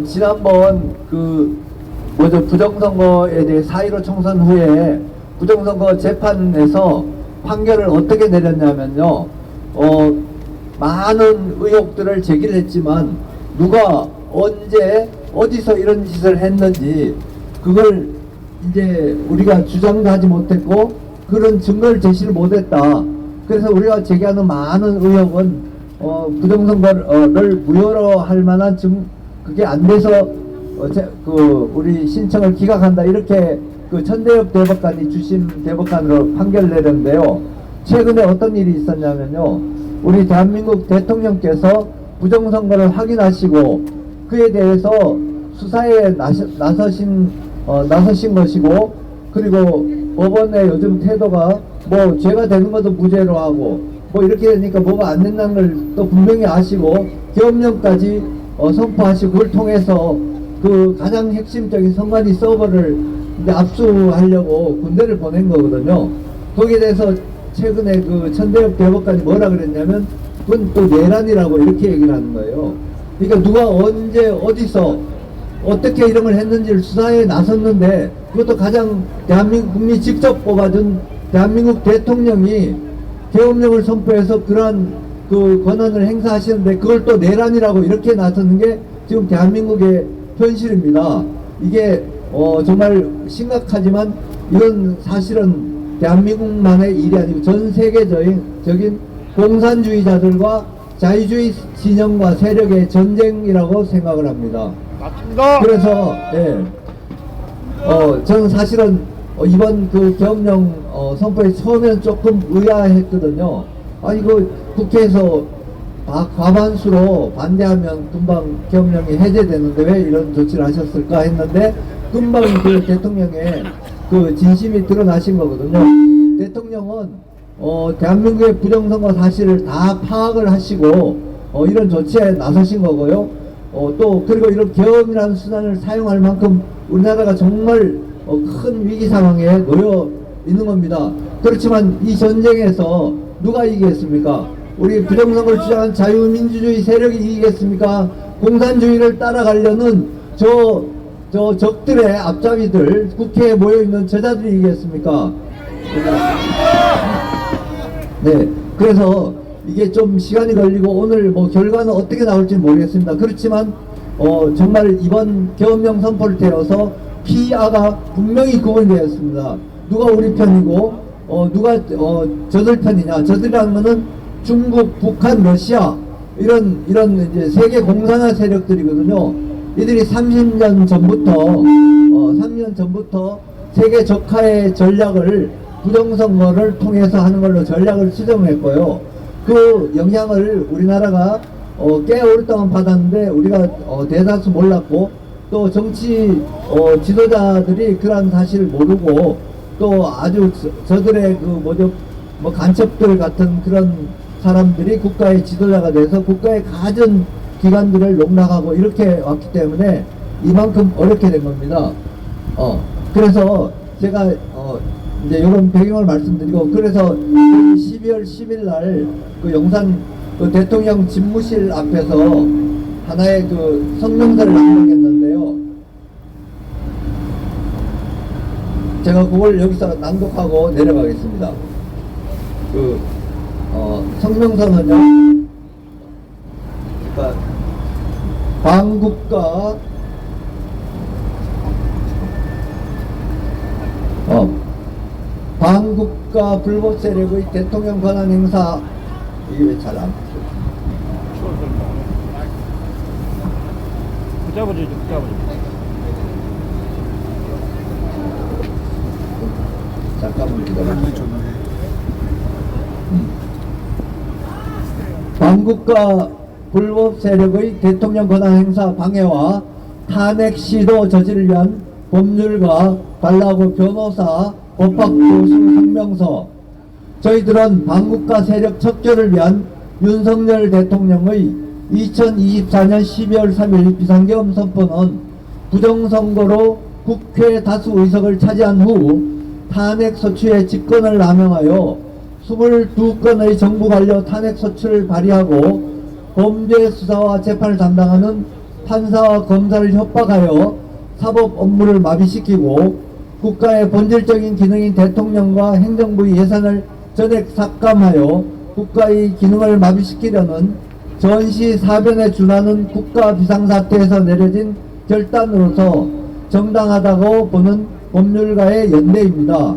지난번 부정선거에 대해 4.15 총선 후에 부정선거 재판에서 판결을 어떻게 내렸냐면요. 많은 의혹들을 제기를 했지만 누가 언제 어디서 이런 짓을 했는지 그걸 이제 우리가 주장도 하지 못했고 그런 증거를 제시를 못했다. 그래서 우리가 제기하는 많은 의혹은 부정선거를 무효로 할 만한 그게 안 돼서 우리 신청을 기각한다 이렇게 천대엽 대법관이 주심 대법관으로 판결을 내렸는데요. 최근에 어떤 일이 있었냐면요. 우리 대한민국 대통령께서 부정선거를 확인하시고 그에 대해서 수사에 나서신 것이고 그리고 법원의 요즘 태도가 뭐 죄가 되는 것도 무죄로 하고 뭐 이렇게 되니까 뭐가 안 된다는 걸 또 분명히 아시고 계엄령까지 선포하시고 그걸 통해서 그 가장 핵심적인 선관위 서버를 이제 압수하려고 군대를 보낸 거거든요. 거기에 대해서 최근에 천대엽 대법관이 뭐라 그랬냐면 그건 또 내란이라고 이렇게 얘기를 하는 거예요. 그러니까 누가 언제 어디서 어떻게 이런 걸 했는지를 수사에 나섰는데 그것도 가장 대한민국 국민이 직접 뽑아준 대한민국 대통령이 계엄령을 선포해서 그러한 권한을 행사하시는데 그걸 또 내란이라고 이렇게 나서는 게 지금 대한민국의 현실입니다. 이게 정말 심각하지만 이건 사실은 대한민국만의 일이 아니고 전 세계적인 공산주의자들과 자유주의 진영과 세력의 전쟁이라고 생각을 합니다. 맞습니다. 그래서 저는 사실은 이번 그 계엄령 선포에 처음에는 조금 의아했거든요. 아 이거 국회에서 과반수로 반대하면 금방 계엄령이 해제되는데 왜 이런 조치를 하셨을까 했는데 금방 그 대통령의 그 진심이 드러나신 거거든요. 대통령은 대한민국의 부정선거 사실을 다 파악을 하시고 이런 조치에 나서신 거고요. 또 그리고 이런 계엄이라는 수단을 사용할 만큼 우리나라가 정말 큰 위기 상황에 놓여 있는 겁니다. 그렇지만 이 전쟁에서 누가 이기겠습니까? 우리 부정선거를 주장한 자유민주주의 세력이 이기겠습니까? 공산주의를 따라가려는 저 적들의 앞잡이들, 국회에 모여있는 저자들이 이기겠습니까? 네, 그래서 이게 좀 시간이 걸리고 오늘 뭐 결과는 어떻게 나올지 모르겠습니다. 그렇지만 정말 이번 계엄령 선포를 태워서 피아가 분명히 구분이 되었습니다. 누가 우리 편이고 누가 저들 편이냐. 저들이라는 것은 중국, 북한, 러시아 이런 이제 세계 공산화 세력들이거든요. 이들이 30년 전부터 세계 적화의 전략을 부정선거를 통해서 하는 걸로 전략을 수정했고요. 그 영향을 우리나라가 꽤 오랫동안 받았는데 우리가 대다수 몰랐고 또 정치 지도자들이 그러한 사실을 모르고 또 아주 저들의 그 간첩들 같은 그런 사람들이 국가의 지도자가 돼서 국가의 가전 기관들을 농락하고 이렇게 왔기 때문에 이만큼 어렵게 된 겁니다. 그래서 제가 이제 이런 배경을 말씀드리고 그래서 12월 10일 날 그 용산 그 대통령 집무실 앞에서 하나의 그 성명서를 낭독했는데요. 제가 그걸 여기서 낭독하고 내려가겠습니다. 그 성명서는요. 그러니까 반국가 반국가 불법 세력의 대통령 권한 행사 이게 왜 잘 안 붙어요? 붙잡아주죠. 잠깐만 기다려주세요. 반국가 불법 세력의 대통령 권한 행사 방해와 탄핵 시도 저지를 위한 법률과 관라하고 변호사 법학교수 성명서. 저희들은 반국가 세력 척결을 위한 윤석열 대통령의 2024년 12월 3일 비상계엄 선포는 부정선거로 국회 다수 의석을 차지한 후 탄핵소추의 직권을 남용하여 22건의 정부 관료 탄핵소추를 발의하고 범죄 수사와 재판을 담당하는 판사와 검사를 협박하여 사법 업무를 마비시키고 국가의 본질적인 기능인 대통령과 행정부의 예산을 전액 삭감하여 국가의 기능을 마비시키려는 전시 사변에 준하는 국가 비상사태에서 내려진 결단으로서 정당하다고 보는 법률가의 연대입니다.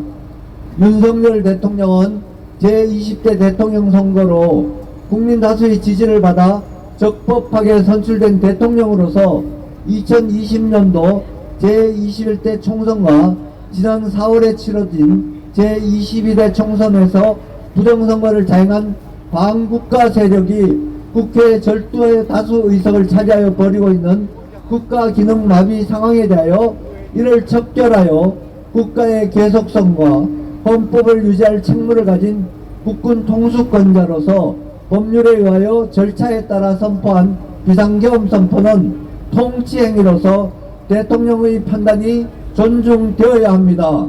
윤석열 대통령은 제20대 대통령 선거로 국민 다수의 지지를 받아 적법하게 선출된 대통령으로서 2020년도 제21대 총선과 지난 4월에 치러진 제22대 총선에서 부정선거를 자행한 반국가 세력이 국회 절도의 다수 의석을 차지하여 벌이고 있는 국가 기능 마비 상황에 대하여 이를 척결하여 국가의 계속성과 헌법을 유지할 책무를 가진 국군 통수권자로서 법률에 의하여 절차에 따라 선포한 비상계엄 선포는 통치행위로서 대통령의 판단이 존중되어야 합니다.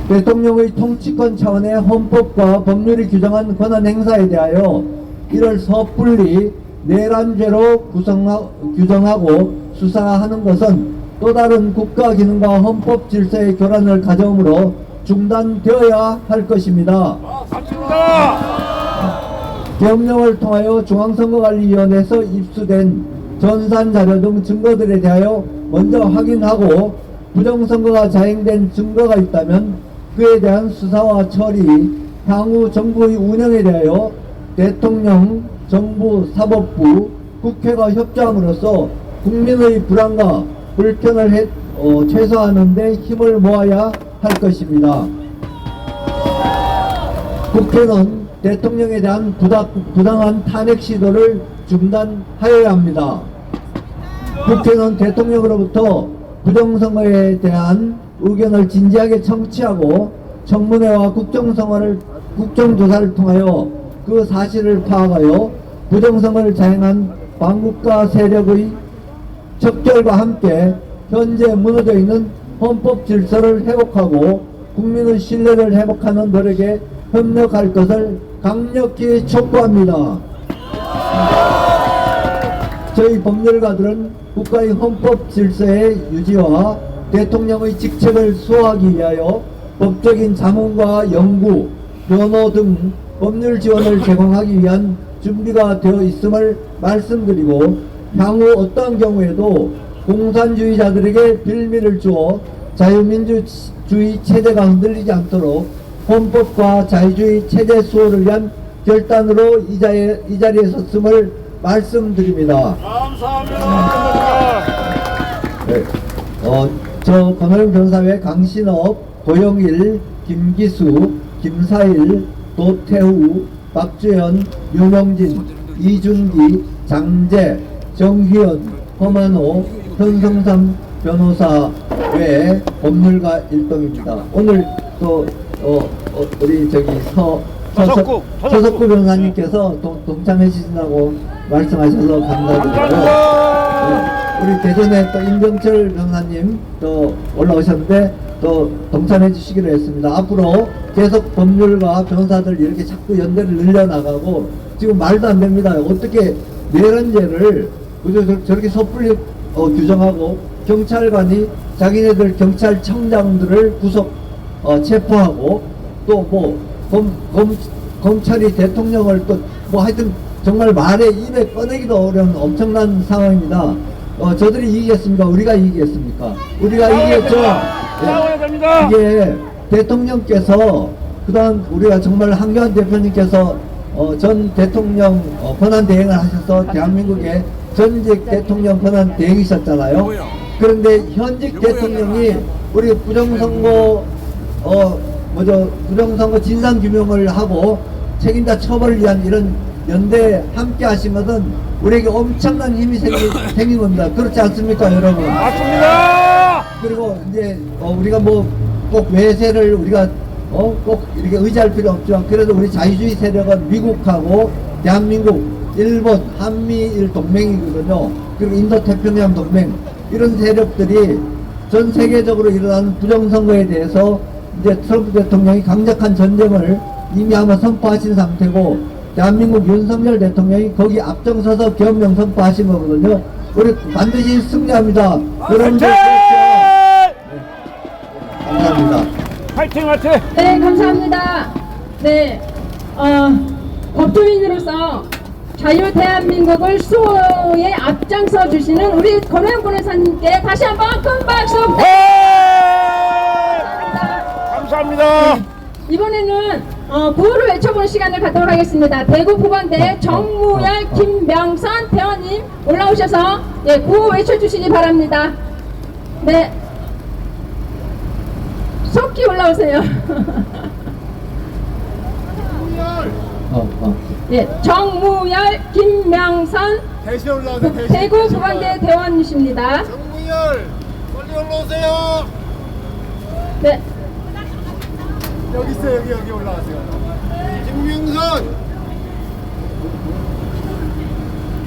대통령의 통치권 차원의 헌법과 법률이 규정한 권한 행사에 대하여 이를 섣불리 내란죄로 규정하고 수사하는 것은 또 다른 국가 기능과 헌법 질서의 교란을 가져오므로 중단되어야 할 것입니다. 계엄령을 통하여 중앙선거관리위원회에서 입수된 전산자료 등 증거들에 대하여 먼저 확인하고 부정선거가 자행된 증거가 있다면 그에 대한 수사와 처리, 향후 정부의 운영에 대하여 대통령, 정부, 사법부, 국회가 협조함으로써 국민의 불안과 불편을 최소화하는 데 힘을 모아야 할 것입니다. 국회는 대통령에 대한 부당한 탄핵 시도를 중단하여야 합니다. 국회는 대통령으로부터 부정선거에 대한 의견을 진지하게 청취하고 청문회와 국정조사를 통하여 그 사실을 파악하여 부정선거를 자행한 반국가 세력의 척결과 함께 현재 무너져 있는 헌법 질서를 회복하고 국민의 신뢰를 회복하는 노력에 협력할 것을 강력히 촉구합니다. 저희 법률가들은 국가의 헌법 질서의 유지와 대통령의 직책을 수호하기 위하여 법적인 자문과 연구, 변호 등 법률 지원을 제공하기 위한 준비가 되어 있음을 말씀드리고, 향후 어떠한 경우에도 공산주의자들에게 빌미를 주어 자유민주주의 체제가 흔들리지 않도록 헌법과 자유주의 체제 수호를 위한 결단으로 이 자리에 섰음을 말씀드립니다. 감사합니다. 네. 저 권호영 변호사 외 강신업, 고영일, 김기수, 김사일, 도태우, 박주현, 윤영진, 이준기, 장재, 정휘연, 허만호, 현성삼 변호사 외 법률가 일동입니다. 오늘 또 우리 저기 서석구 변호사님께서 동참해 주신다고 말씀하셔서 감사드리고요. 네, 우리 대전에 또 임병철 변호사님 또 올라오셨는데 또 동참해 주시기로 했습니다. 앞으로 계속 법률가 변호사들 이렇게 자꾸 연대를 늘려나가고 지금 말도 안 됩니다. 어떻게 내란죄를 저렇게 섣불리 규정하고 경찰관이 자기네들 경찰청장들을 체포하고 또 검찰이 대통령을 또 하여튼 정말 말에 입에 꺼내기도 어려운 엄청난 상황입니다. 저들이 이기겠습니까? 우리가 이기겠습니까? 우리가 이기겠죠? 네. 이게 대통령께서 그동안 우리가 정말 한교안 대표님께서 전 대통령 권한 대행을 하셔서 대한민국의 전직 대통령 권한 대행이셨잖아요. 그런데 현직 대통령이 우리 부정선거 부정선거 진상규명을 하고 책임자 처벌을 위한 이런 연대에 함께 하신 것은 우리에게 엄청난 힘이 생긴 겁니다. 그렇지 않습니까, 여러분? 맞습니다. 그리고 이제 우리가 꼭 외세를 우리가 꼭 이렇게 의지할 필요 없지만, 그래도 우리 자유주의 세력은 미국하고 대한민국, 일본, 한미일 동맹이거든요. 그리고 인도태평양 동맹, 이런 세력들이 전 세계적으로 일어나는 부정선거에 대해서 이제 트럼프 대통령이 강력한 전쟁을 이미 아마 선포하신 상태고, 대한민국 윤석열 대통령이 거기 앞장서서 계엄령 선포하신 거거든요. 우리 반드시 승리합니다. 여러분들 그렇죠? 네. 감사합니다. 화이팅 화이팅. 네, 감사합니다. 네, 법조인으로서 자유 대한민국을 수호에 앞장서 주시는 우리 권호영 변호사님께 다시 한번 큰 박수 부탁드립니다. 감사합니다. 네, 이번에는 구호를 외쳐보는 시간을 갖도록 하겠습니다. 대구 부관대 정무열 김명선 대원님 올라오셔서 구호 외쳐주시기 바랍니다. 네, 속기 올라오세요. 예, 정무열 김명선 대신 올라오세요. 대신. 대구 부관대 대원이십니다. 정무열 빨리 올라오세요. 네. 여기 있어요. 여기 올라가세요.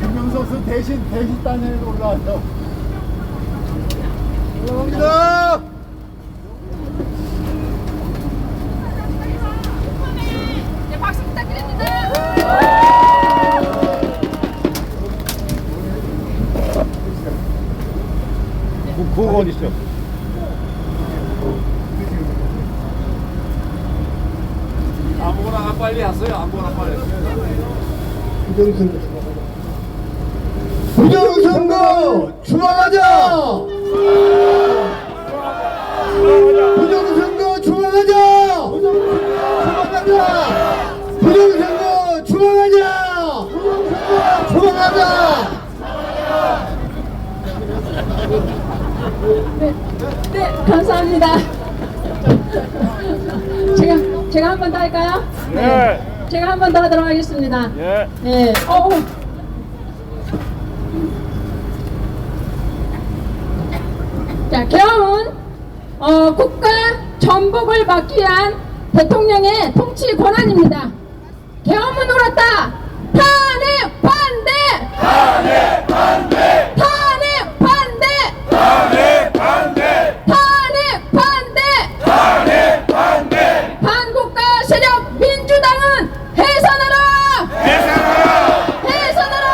김명선 선 대신 단위로 올라와요. 올라갑니다. 네, 박수 부탁드립니다. 그거 어디 있어? 아무거나 빨리 하세요. 아무거나 빨리. 부정선거 추방하자! 부정선거 추방하자! 주장하자! 부정선거 추방하자! 추방하자! 네, 감사합니다. 제가 한 번 더 할까요? 네. 제가 한 번 더 하도록 하겠습니다. 예. 네. 자, 계엄은 국가 전복을 막기 위한 대통령의 통치 권한입니다. 계엄은 옳았다. 탄핵 반대. 탄핵 반대. 탄핵 반대. 탄핵 반대. 탄핵 반대. 탄핵 반대. 반국가 세력 민주당은 해산하라. 해산하라. 해산하라.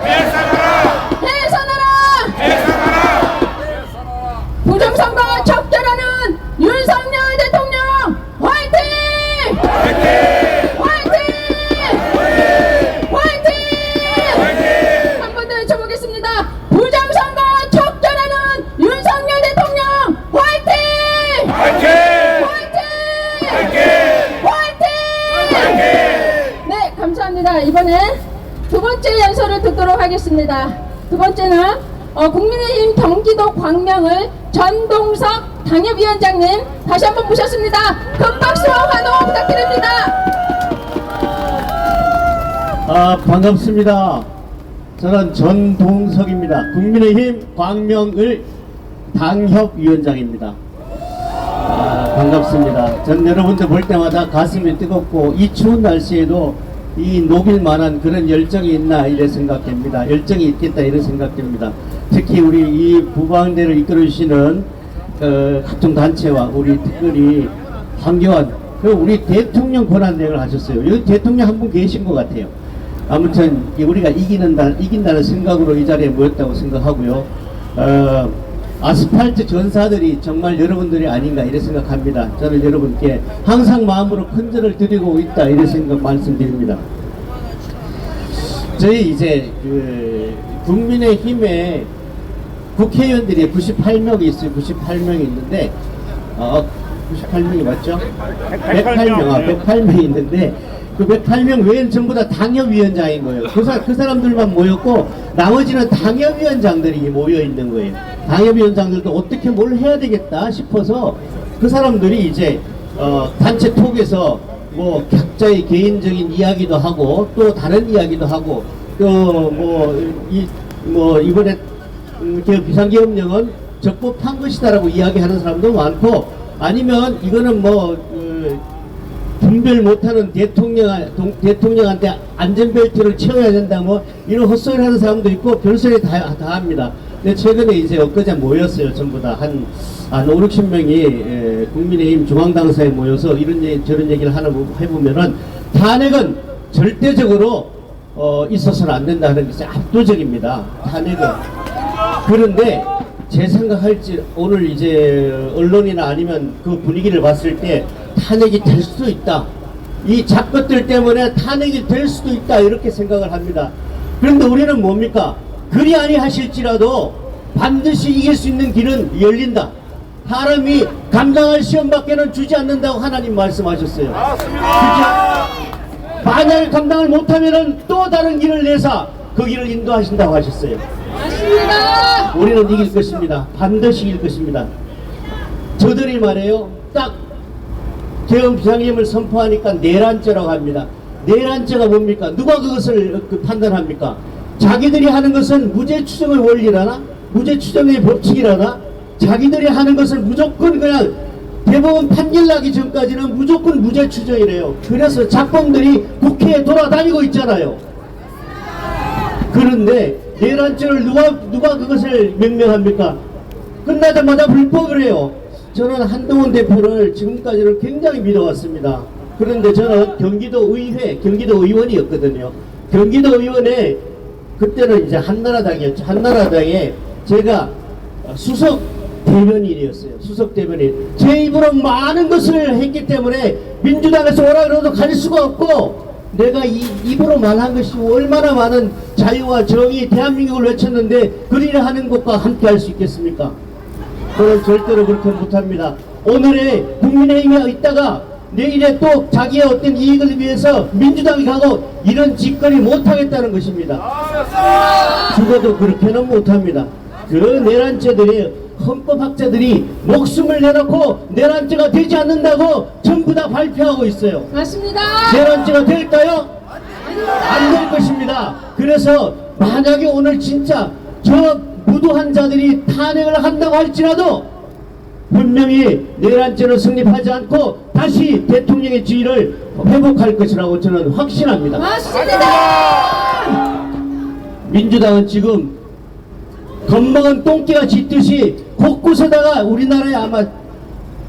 해산하라. 해산하라. 해산하라. 부정선거 적절하는 윤석열 대통령 화이팅! 화이팅! 화이팅! 화이팅! 한 번 더 외쳐보겠습니다. 부정선거 적절하는 윤석열 대통령 화이팅! 화이팅! 화이팅! 화이팅! 네, 감사합니다. 이번엔 두 번째 연설을 듣도록 하겠습니다. 두 번째는 국민의힘 경기도 광명을 전동석 당협위원장님 다시 한번 모셨습니다. 큰 박수와 환호 부탁드립니다. 반갑습니다. 저는 전동석입니다. 국민의힘 광명을 당협위원장입니다. 반갑습니다. 전 여러분들 볼 때마다 가슴이 뜨겁고 이 추운 날씨에도 이 녹일 만한 그런 열정이 있나 이래 생각됩니다. 열정이 있겠다 이래 생각됩니다. 특히 우리 이 부방대를 이끌어 주시는 각종 단체와 우리 특별히 황교안 우리 대통령 권한대행을 하셨어요. 여기 대통령 한 분 계신 것 같아요. 아무튼 우리가 이긴다는 생각으로 이 자리에 모였다고 생각하고요. 아스팔트 전사들이 정말 여러분들이 아닌가 이래 생각합니다. 저는 여러분께 항상 마음으로 큰절을 드리고 있다 이래 생각 말씀드립니다. 저희 이제 국민의힘에 국회의원들이 98명이 있어요. 98명이 있는데 98명이 맞죠? 108명 108명이 있는데 그 108명 외에는 전부 다 당협위원장인 거예요. 그 사람들만 모였고 나머지는 당협위원장들이 모여 있는 거예요. 당협위원장들도 어떻게 뭘 해야 되겠다 싶어서 그 사람들이 이제 단체 톡에서 뭐 각자의 개인적인 이야기도 하고 또 다른 이야기도 하고 또 뭐 이번에 비상계엄령은 적법한 것이다라고 이야기하는 사람도 많고 아니면 이거는 분별 못하는 대통령한테 안전벨트를 채워야 된다 뭐 이런 헛소리 하는 사람도 있고 별소리 다 합니다. 근데 최근에 이제 엊그제 모였어요. 전부 다 한 5, 60명이 국민의힘 중앙당사에 모여서 이런 저런 얘기를 해보면은 탄핵은 절대적으로 있어서는 안 된다는 것이 압도적입니다. 탄핵은. 그런데 제 생각할지 오늘 이제 언론이나 아니면 그 분위기를 봤을 때 탄핵이 될 수도 있다. 이 작것들 때문에 탄핵이 될 수도 있다 이렇게 생각을 합니다. 그런데 우리는 뭡니까? 그리 아니하실지라도 반드시 이길 수 있는 길은 열린다. 사람이 감당할 시험밖에는 주지 않는다고 하나님 말씀하셨어요. 맞습니다. 만약 감당을 못하면은 또 다른 길을 내사 그 길을 인도하신다고 하셨어요. 맞습니다. 우리는 이길 것입니다. 반드시 이길 것입니다. 저들이 말해요. 딱 계엄 비상계엄을 선포하니까 내란죄라고 합니다. 내란죄가 뭡니까? 누가 그것을 판단합니까? 자기들이 하는 것은 무죄 추정의 원리라나? 무죄 추정의 법칙이라나? 자기들이 하는 것을 무조건 그냥 대법원 판결 나기 전까지는 무조건 무죄 추정이래요. 그래서 작범들이 국회에 돌아다니고 있잖아요. 그런데 내란죄를 누가 그것을 명명합니까? 끝나자마자 불법을 해요. 저는 한동훈 대표를 지금까지는 굉장히 믿어왔습니다. 그런데 저는 경기도 의원이었거든요. 경기도 의원에 그때는 이제 한나라당이었죠. 한나라당에 제가 수석 대변인이었어요. 수석 대변인. 제 입으로 많은 것을 했기 때문에 민주당에서 오라 그래도 갈 수가 없고 내가 입으로 말한 것이 얼마나 많은 자유와 정의 대한민국을 외쳤는데 그 일을 하는 것과 함께 할 수 있겠습니까? 저는 절대로 그렇게 못합니다. 오늘의 국민의힘에 있다가 내일에 또 자기의 어떤 이익을 위해서 민주당이 가고 이런 짓거리 못하겠다는 것입니다. 죽어도 그렇게는 못합니다. 그 내란죄들이 헌법학자들이 목숨을 내놓고 내란죄가 되지 않는다고 전부 다 발표하고 있어요. 맞습니다. 내란죄가 될까요? 안 될 것입니다. 그래서 만약에 오늘 진짜 저 무도한 자들이 탄핵을 한다고 할지라도 분명히 내란죄로 성립하지 않고 다시 대통령의 지위를 회복할 것이라고 저는 확신합니다. 맞습니다. 민주당은 지금 겁먹은 똥개가 짖듯이 곳곳에다가 우리나라에 아마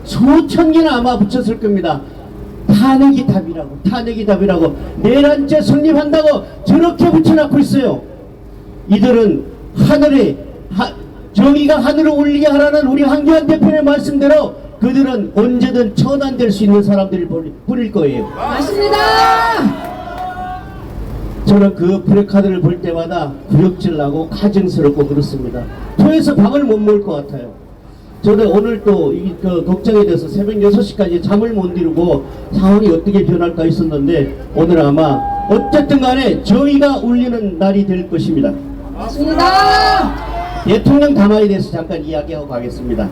수천 개나 아마 붙였을 겁니다. 탄핵이 답이라고, 탄핵이 답이라고, 내란죄 성립한다고 저렇게 붙여놓고 있어요. 이들은 하늘에 정의가 하늘을 울리게 하라는 우리 황교안 대표의 말씀대로 그들은 언제든 처단될 수 있는 사람들을 부릴 거예요. 맞습니다. 저는 그 프레카드를 볼 때마다 구역질나고 가증스럽고 그렇습니다. 토해서 밥을 못 먹을 것 같아요. 저는 오늘 또 그 걱정이 돼서 새벽 6시까지 잠을 못 이루고 상황이 어떻게 변할까 했었는데 오늘 아마 어쨌든 간에 정의가 울리는 날이 될 것입니다. 맞습니다. 대통령 담화에 대해서 잠깐 이야기하고 가겠습니다.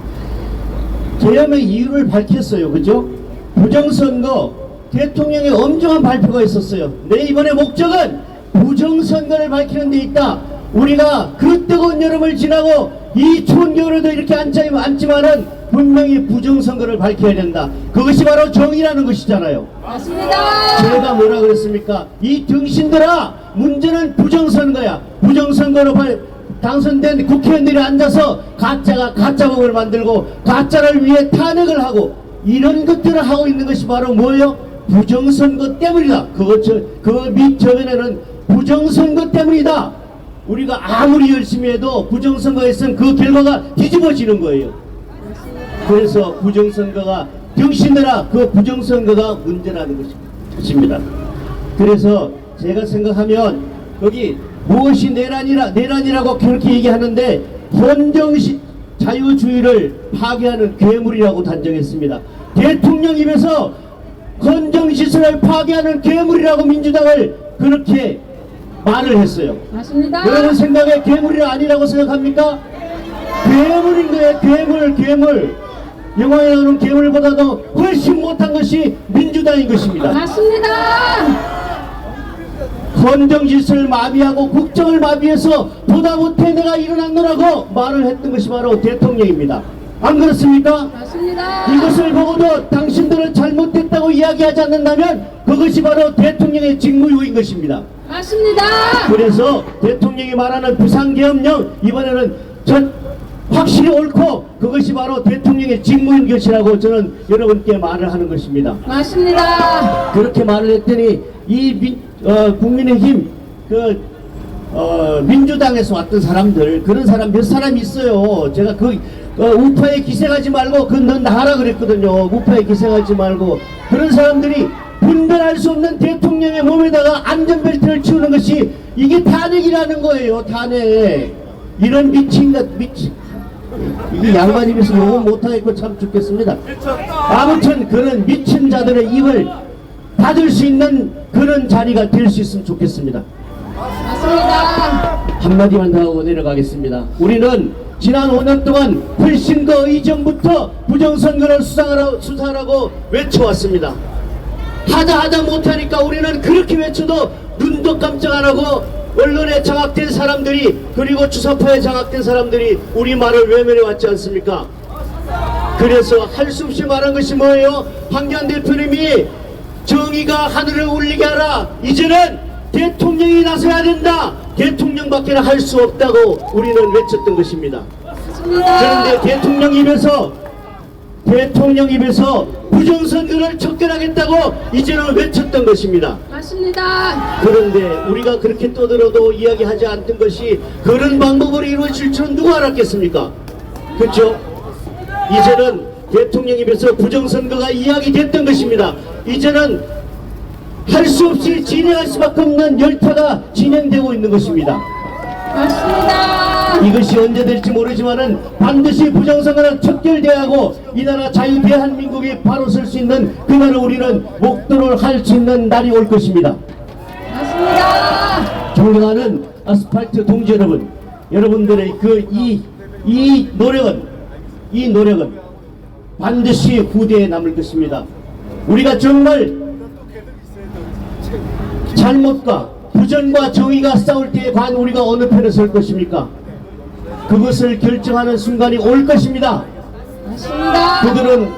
계엄의 이유를 밝혔어요. 그죠? 부정선거 대통령의 엄중한 발표가 있었어요. 내 이번에 목적은 부정선거를 밝히는 데 있다. 우리가 그 뜨거운 여름을 지나고 이 추운 겨울에도 이렇게 앉지만은 분명히 부정선거를 밝혀야 된다. 그것이 바로 정의라는 것이잖아요. 맞습니다. 제가 뭐라 그랬습니까? 이 등신들아, 문제는 부정선거야. 부정선거로 당선된 국회의원들이 앉아서 가짜법을 만들고 가짜를 위해 탄핵을 하고 이런 것들을 하고 있는 것이 바로 뭐예요? 부정선거 때문이다. 그 밑 저변에는 부정선거 때문이다. 우리가 아무리 열심히 해도 부정선거에서는 그 결과가 뒤집어지는 거예요. 그래서 부정선거가 등신들아, 그 부정선거가 문제라는 것입니다. 그래서 제가 생각하면 거기 무엇이 내란이라고 그렇게 얘기하는데 헌정식 자유주의를 파괴하는 괴물이라고 단정했습니다. 대통령 입에서 헌정시설을 파괴하는 괴물이라고 민주당을 그렇게 말을 했어요. 맞습니다. 여러분 생각에 괴물이 아니라고 생각합니까? 괴물인 거예요. 괴물. 영화에 나오는 괴물보다도 훨씬 못한 것이 민주당인 것입니다. 맞습니다. 헌정질서를 마비하고 국정을 마비해서 보다 못해 내가 일어났노라고 말을 했던 것이 바로 대통령입니다. 안 그렇습니까? 맞습니다. 이것을 보고도 당신들은 잘못됐다고 이야기하지 않는다면 그것이 바로 대통령의 직무유인 것입니다. 맞습니다. 그래서 대통령이 말하는 비상계엄령 이번에는 확실히 옳고 그것이 바로 대통령의 직무인 것이라고 저는 여러분께 말을 하는 것입니다. 맞습니다. 그렇게 말을 했더니 이 국민의힘 민주당에서 왔던 사람들 그런 사람 몇 사람 있어요. 제가 우파에 기생하지 말고 넌 나가라 그랬거든요. 우파에 기생하지 말고 그런 사람들이 분별할 수 없는 대통령의 몸에다가 안전벨트를 치우는 것이 이게 탄핵이라는 거예요. 탄핵. 이런 미친 이게 양반 입에서 욕은 못하겠고 참 죽겠습니다. 아무튼 그런 미친 자들의 입을 닫을 수 있는 그런 자리가 될 수 있으면 좋겠습니다. 맞습니다. 한마디만 더 하고 내려가겠습니다. 우리는 지난 5년 동안 훨씬 더 이전부터 부정선거를 수사하라고 외쳐왔습니다. 하다 못하니까 우리는 그렇게 외쳐도 눈도 깜짝 안 하고 언론에 장악된 사람들이 그리고 주사파에 장악된 사람들이 우리 말을 외면해 왔지 않습니까? 그래서 할 수 없이 말한 것이 뭐예요? 황교안 대표님이 정의가 하늘을 울리게 하라. 이제는 대통령이 나서야 된다. 대통령밖에는 할 수 없다고 우리는 외쳤던 것입니다. 그런데 대통령 입에서 부정선거를 척결하겠다고 이제는 외쳤던 것입니다. 맞습니다. 그런데 우리가 그렇게 떠들어도 이야기하지 않던 것이 그런 방법으로 이루어질 줄은 누가 알았겠습니까? 그렇죠? 이제는 대통령 입에서 부정선거가 이야기됐던 것입니다. 이제는 할 수 없이 진행할 수밖에 없는 열타가 진행되고 있는 것입니다. 맞습니다. 이것이 언제 될지 모르지만은 반드시 부정선거는 척결돼야 하고 이 나라 자유 대한민국이 바로 설 수 있는 그날을 우리는 목도를 할 수 있는 날이 올 것입니다. 맞습니다. 존경하는 아스팔트 동지 여러분, 여러분들의 이 노력은 반드시 후대에 남을 것입니다. 우리가 정말 잘못과 부정과 정의가 싸울 때에 과연 우리가 어느 편에 설 것입니까? 그것을 결정하는 순간이 올 것입니다. 맞습니다. 그들은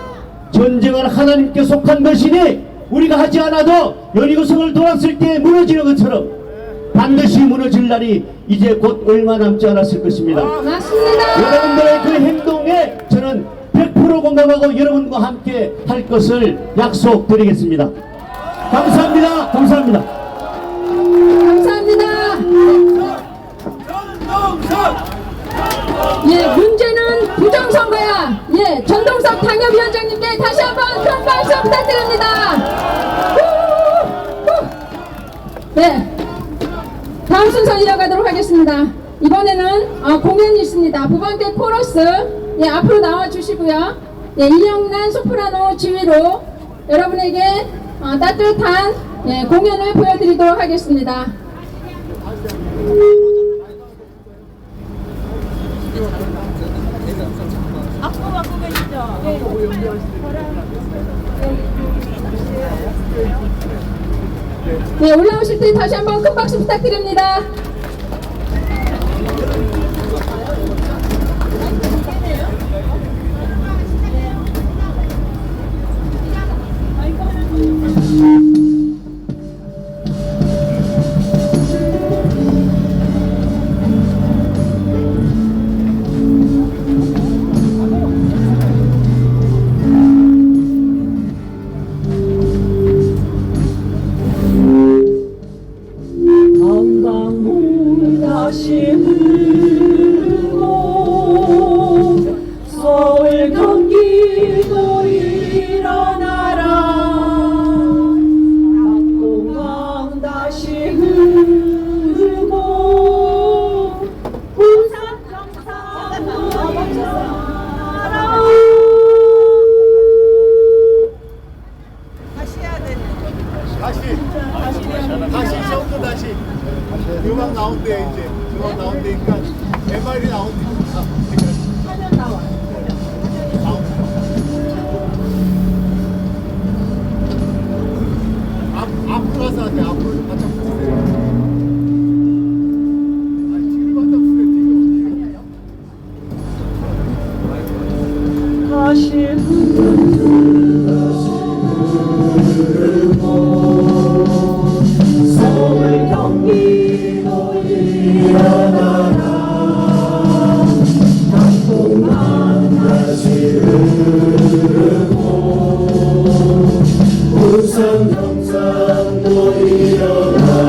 전쟁은 하나님께 속한 것이니 우리가 하지 않아도 여리고성을 돌았을 때 무너지는 것처럼 반드시 무너질 날이 이제 곧 얼마 남지 않았을 것입니다. 맞습니다. 여러분들의 그 행동에 저는 100% 공감하고 여러분과 함께 할 것을 약속드리겠습니다. 감사합니다. 감사합니다. 감사합니다. 예, 문제는 부정선거야. 예, 전동석 당협위원장님께 다시 한번 큰 박수 부탁드립니다. 네, 다음 순서 이어가도록 하겠습니다. 이번에는 공연이 있습니다. 부방대 코러스, 예, 앞으로 나와주시고요. 예, 이영란 소프라노 지휘로 여러분에게 따뜻한 공연을 보여드리도록 하겠습니다. 앞으로 갖고 계시죠? 네, 올라오실 때 다시 한번 큰 박수 부탁드립니다. 한강물 다시 흐르고 서울 경기도 일어나라 낙동강 다시 흐르고 부산 경상도 일어나라. 다시 해야 돼. 다시 처음부터 다시 음악 나온대. 이제 음악 나온대니까 MR이 나온대. 화면 나와. 앞으로 가서 하세요. 앞으로 좀 바짝 붙이세요. 아니 뒤로 갖다 붙여요. 뒤로. 다시 서울 경기도 일어나라 낙동강 다시 흐르고 부산 경상도 일어나라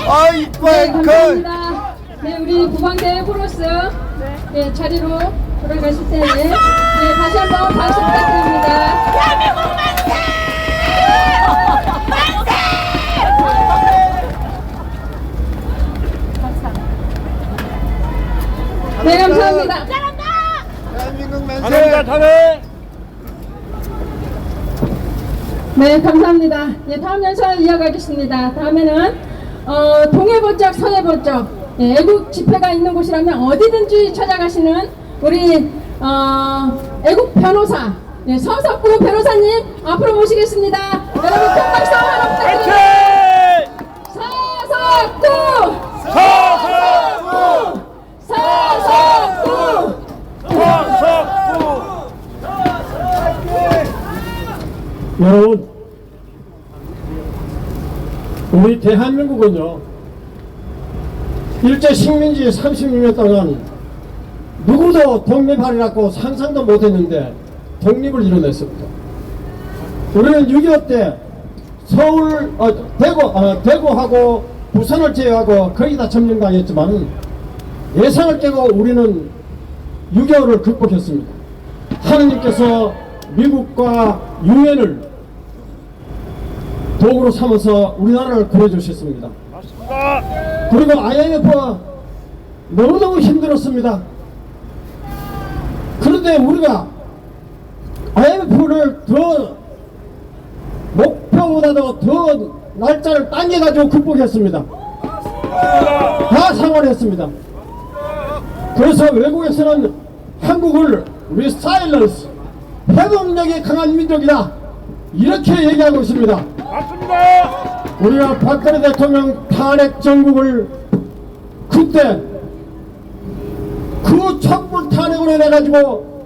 아 이뻐 네, 감사합니다. 네, 우리 구방대 코러스 네, 자리로 돌아가실 때 네, 다시 한번 박수 부탁드립니다. 대한민국 만세! 네, 감사합니다. 대한민국 만세! 잘한다 잘해. 네, 감사합니다. 네, 다음 연설 이어가겠습니다. 다음에는 동해번쩍 서해번쩍 애국 집회가 있는 곳이라면 어디든지 찾아가시는 우리 애국 변호사 서석구 변호사님 앞으로 모시겠습니다. 여러분 큰 박수 하나 부탁드립니다. 여러분, 우리 대한민국은요, 일제 식민지 36년 동안 누구도 독립하리라고 상상도 못했는데 독립을 이뤄냈습니다. 우리는 6.25 때 서울, 대구하고 부산을 제외하고 거의 다 점령당했지만 예상을 깨고 우리는 6.25를 극복했습니다. 하느님께서 미국과 유엔을 도구로 삼아서 우리나라를 구해주셨습니다. 그리고 IMF가 너무너무 힘들었습니다. 그런데 우리가 IMF를 더 목표보다도 더 날짜를 당겨가지고 극복했습니다. 다 상환했습니다. 그래서 외국에서는 한국을 리사일런스, 회복력이 강한 민족이다, 이렇게 얘기하고 있습니다. 맞습니다. 우리가 박근혜 대통령 탄핵 정국을 그때 그 촛불 탄핵으로 해가지고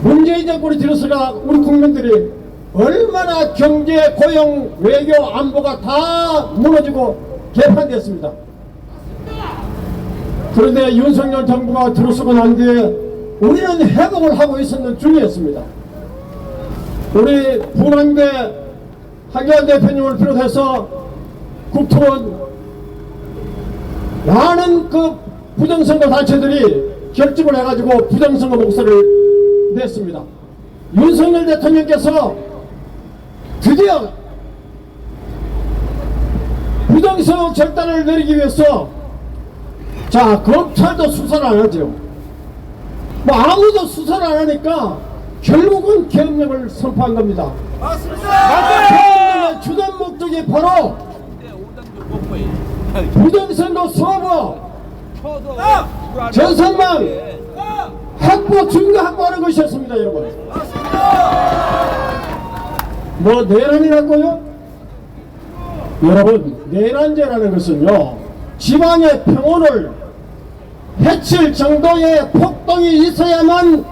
문재인 정권이 들어서가 우리 국민들이 얼마나 경제, 고용, 외교, 안보가 다 무너지고 개판됐습니다. 그런데 윤석열 정부가 들어서고 난 뒤에 우리는 회복을 하고 있었는 중이었습니다. 우리 분황대 하기환 대표님을 비롯해서 국토원 많은 그 부정선거 단체들이 결집을 해가지고 부정선거 목소리를 냈습니다. 윤석열 대통령께서 드디어 부정선거 결단을 내리기 위해서 자, 검찰도 수사를 안 하죠. 뭐 아무도 수사를 안 하니까 결국은 계엄령을 선포한 겁니다. 계엄령의 주된 목적이 바로 부정선거 서버, 전산망 확보, 증거 확보하는 것이었습니다, 여러분. 뭐 내란이라고요? 여러분, 내란죄라는 것은요, 지방의 평온을 해칠 정도의 폭동이 있어야만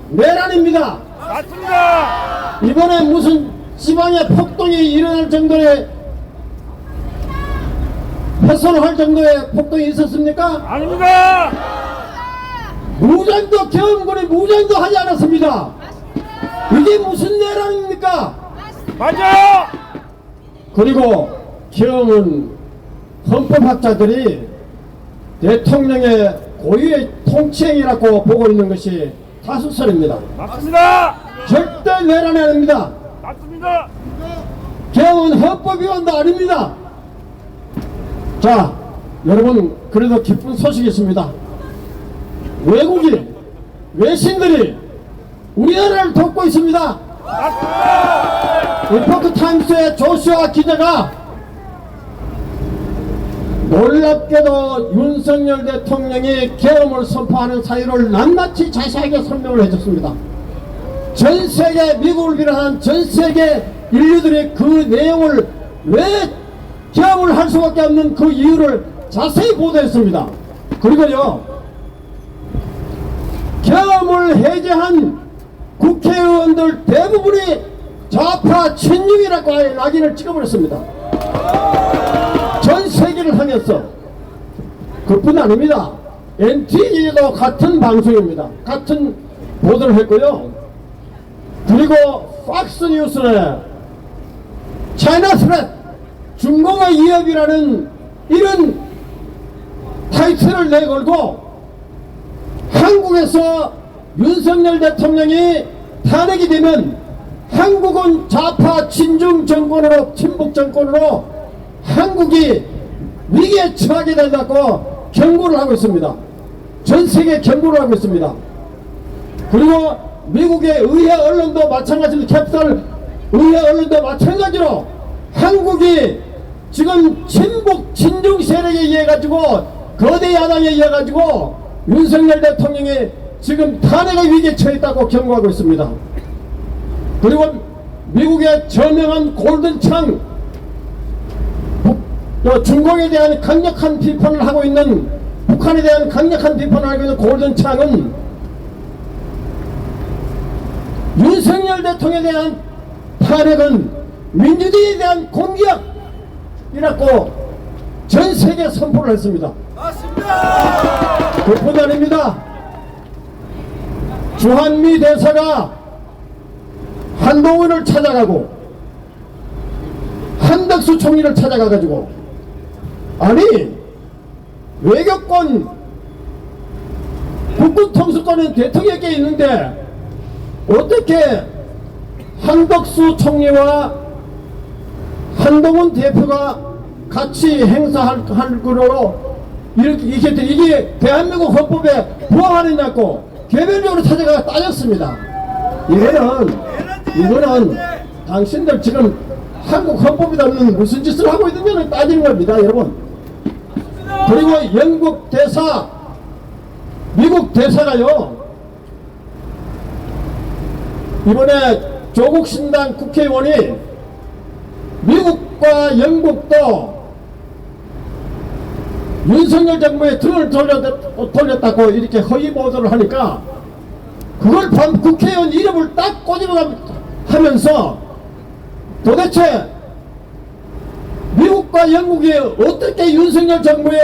내란입니다. 맞습니다. 이번에 무슨 지방에 폭동이 일어날 정도의, 훼손을 할 정도의 폭동이 있었습니까? 아닙니다. 무장도, 계엄군이 무장도 하지 않았습니다. 이게 무슨 내란입니까? 맞아요. 그리고 계엄은 헌법학자들이 대통령의 고유의 통치행위라고 보고 있는 것이 다수설입니다. 맞습니다. 절대 내란이 아닙니다. 맞습니다. 계엄은 헌법 위반도 아닙니다. 자, 여러분, 그래도 기쁜 소식이 있습니다. 외국인, 외신들이 우리나라를 돕고 있습니다. 리포트타임스의 조슈아 기자가 놀랍게도 윤석열 대통령이 계엄을 선포하는 사유를 낱낱이 자세하게 설명을 해줬습니다. 전 세계, 미국을 비롯한 전 세계 인류들이 그 내용을, 왜 계엄을 할 수밖에 없는 그 이유를 자세히 보도했습니다. 그리고요, 계엄을 해제한 국회의원들 대부분이 좌파 친윤이라고 하여 낙인을 찍어버렸습니다. 전 세계를 향해서. 그뿐 아닙니다. NTV도 같은 방송입니다. 같은 보도를 했고요. 그리고 팍스뉴스에 차이나 스렛 중공의 위협이라는 이런 타이틀을 내걸고 한국에서 윤석열 대통령이 탄핵이 되면 한국은 좌파 친중 정권으로 친북 정권으로 한국이 위기에 처하게 된다고 경고를 하고 있습니다. 전 세계에 경고를 하고 있습니다. 그리고 미국의 의회 언론도 마찬가지로 캡슐 의회 언론도 마찬가지로 한국이 지금 친북 친중 세력에 의해 가지고 거대 야당에 의해 가지고 윤석열 대통령이 지금 탄핵의 위기에 처했다고 경고하고 있습니다. 그리고 미국의 저명한 골든창 중공에 대한 강력한 비판을 하고 있는 북한에 대한 강력한 비판을 하고 있는 골든창은 윤석열 대통령에 대한 탄핵은 민주주의에 대한 공격이라고 전 세계에 선포를 했습니다. 맞습니다. 그뿐 아닙니다. 주한미 대사가 한동훈을 찾아가고 한덕수 총리를 찾아가가지고 아니 외교권 국군통수권은 대통령에게 있는데 어떻게 한덕수 총리와 한동훈 대표가 같이 행사할 거로 이게 대한민국 헌법에 부합하느냐고 개별적으로 찾아가 따졌습니다. 이거는 당신들 지금 한국 헌법에 담는 무슨 짓을 하고 있느냐는 따지는 겁니다, 여러분. 그리고 영국 대사, 미국 대사가요, 이번에 조국 신당 국회의원이 미국과 영국도 윤석열 정부에 등을 돌렸다고 이렇게 허위 보도를 하니까 그걸 국회의원 이름을 딱 꼬집어가면서 도대체 미국과 영국이 어떻게 윤석열 정부에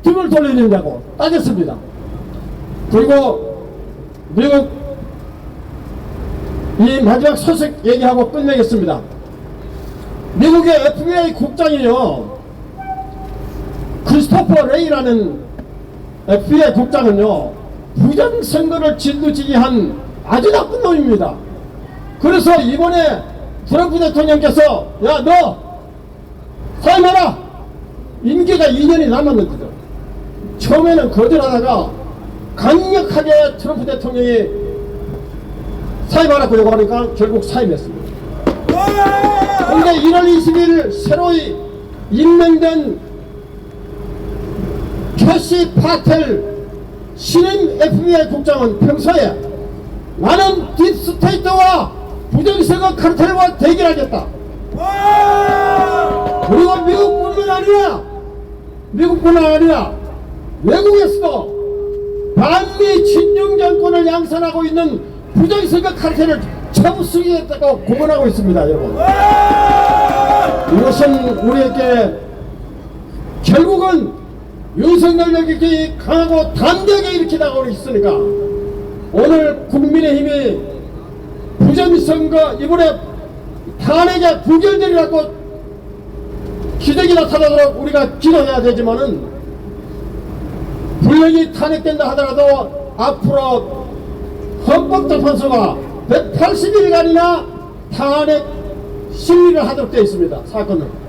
등을 돌리느냐고 따졌습니다. 그리고 미국 이 마지막 소식 얘기하고 끝내겠습니다. 미국의 FBI 국장이요, 크리스토퍼 레이라는 FBI 국장은요 부정선거를 진두지휘한 아주 나쁜 놈입니다. 그래서 이번에 트럼프 대통령께서 야 너 사임하라, 임기가 2년이 남았는데도 처음에는 거절하다가 강력하게 트럼프 대통령이 사임하라고 요구하니까 결국 사임했습니다. 그런데 1월 20일 새로이 임명된 캐시 파텔 신임 FBI 국장은 평소에 나는 딥스테이트와 부정선거 카르텔과 대결하겠다. 그리고 미국뿐만 아니라 외국에서도 반미 친중 정권을 양산하고 있는 부정선거 카르텔을 처부수겠다고 공언하고 있습니다, 여러분. 이것은 우리에게 결국은 윤석열력이 강하고 단대하게 이렇게 나가고 있으니까 오늘 국민의힘이 부정선거 이번에 탄핵에 부결되리라고 기적이 나타나도록 우리가 기도해야 되지만은 분명히 탄핵된다 하더라도 앞으로 헌법재판소가 180일간이나 탄핵 심리를 하도록 되어 있습니다. 사건은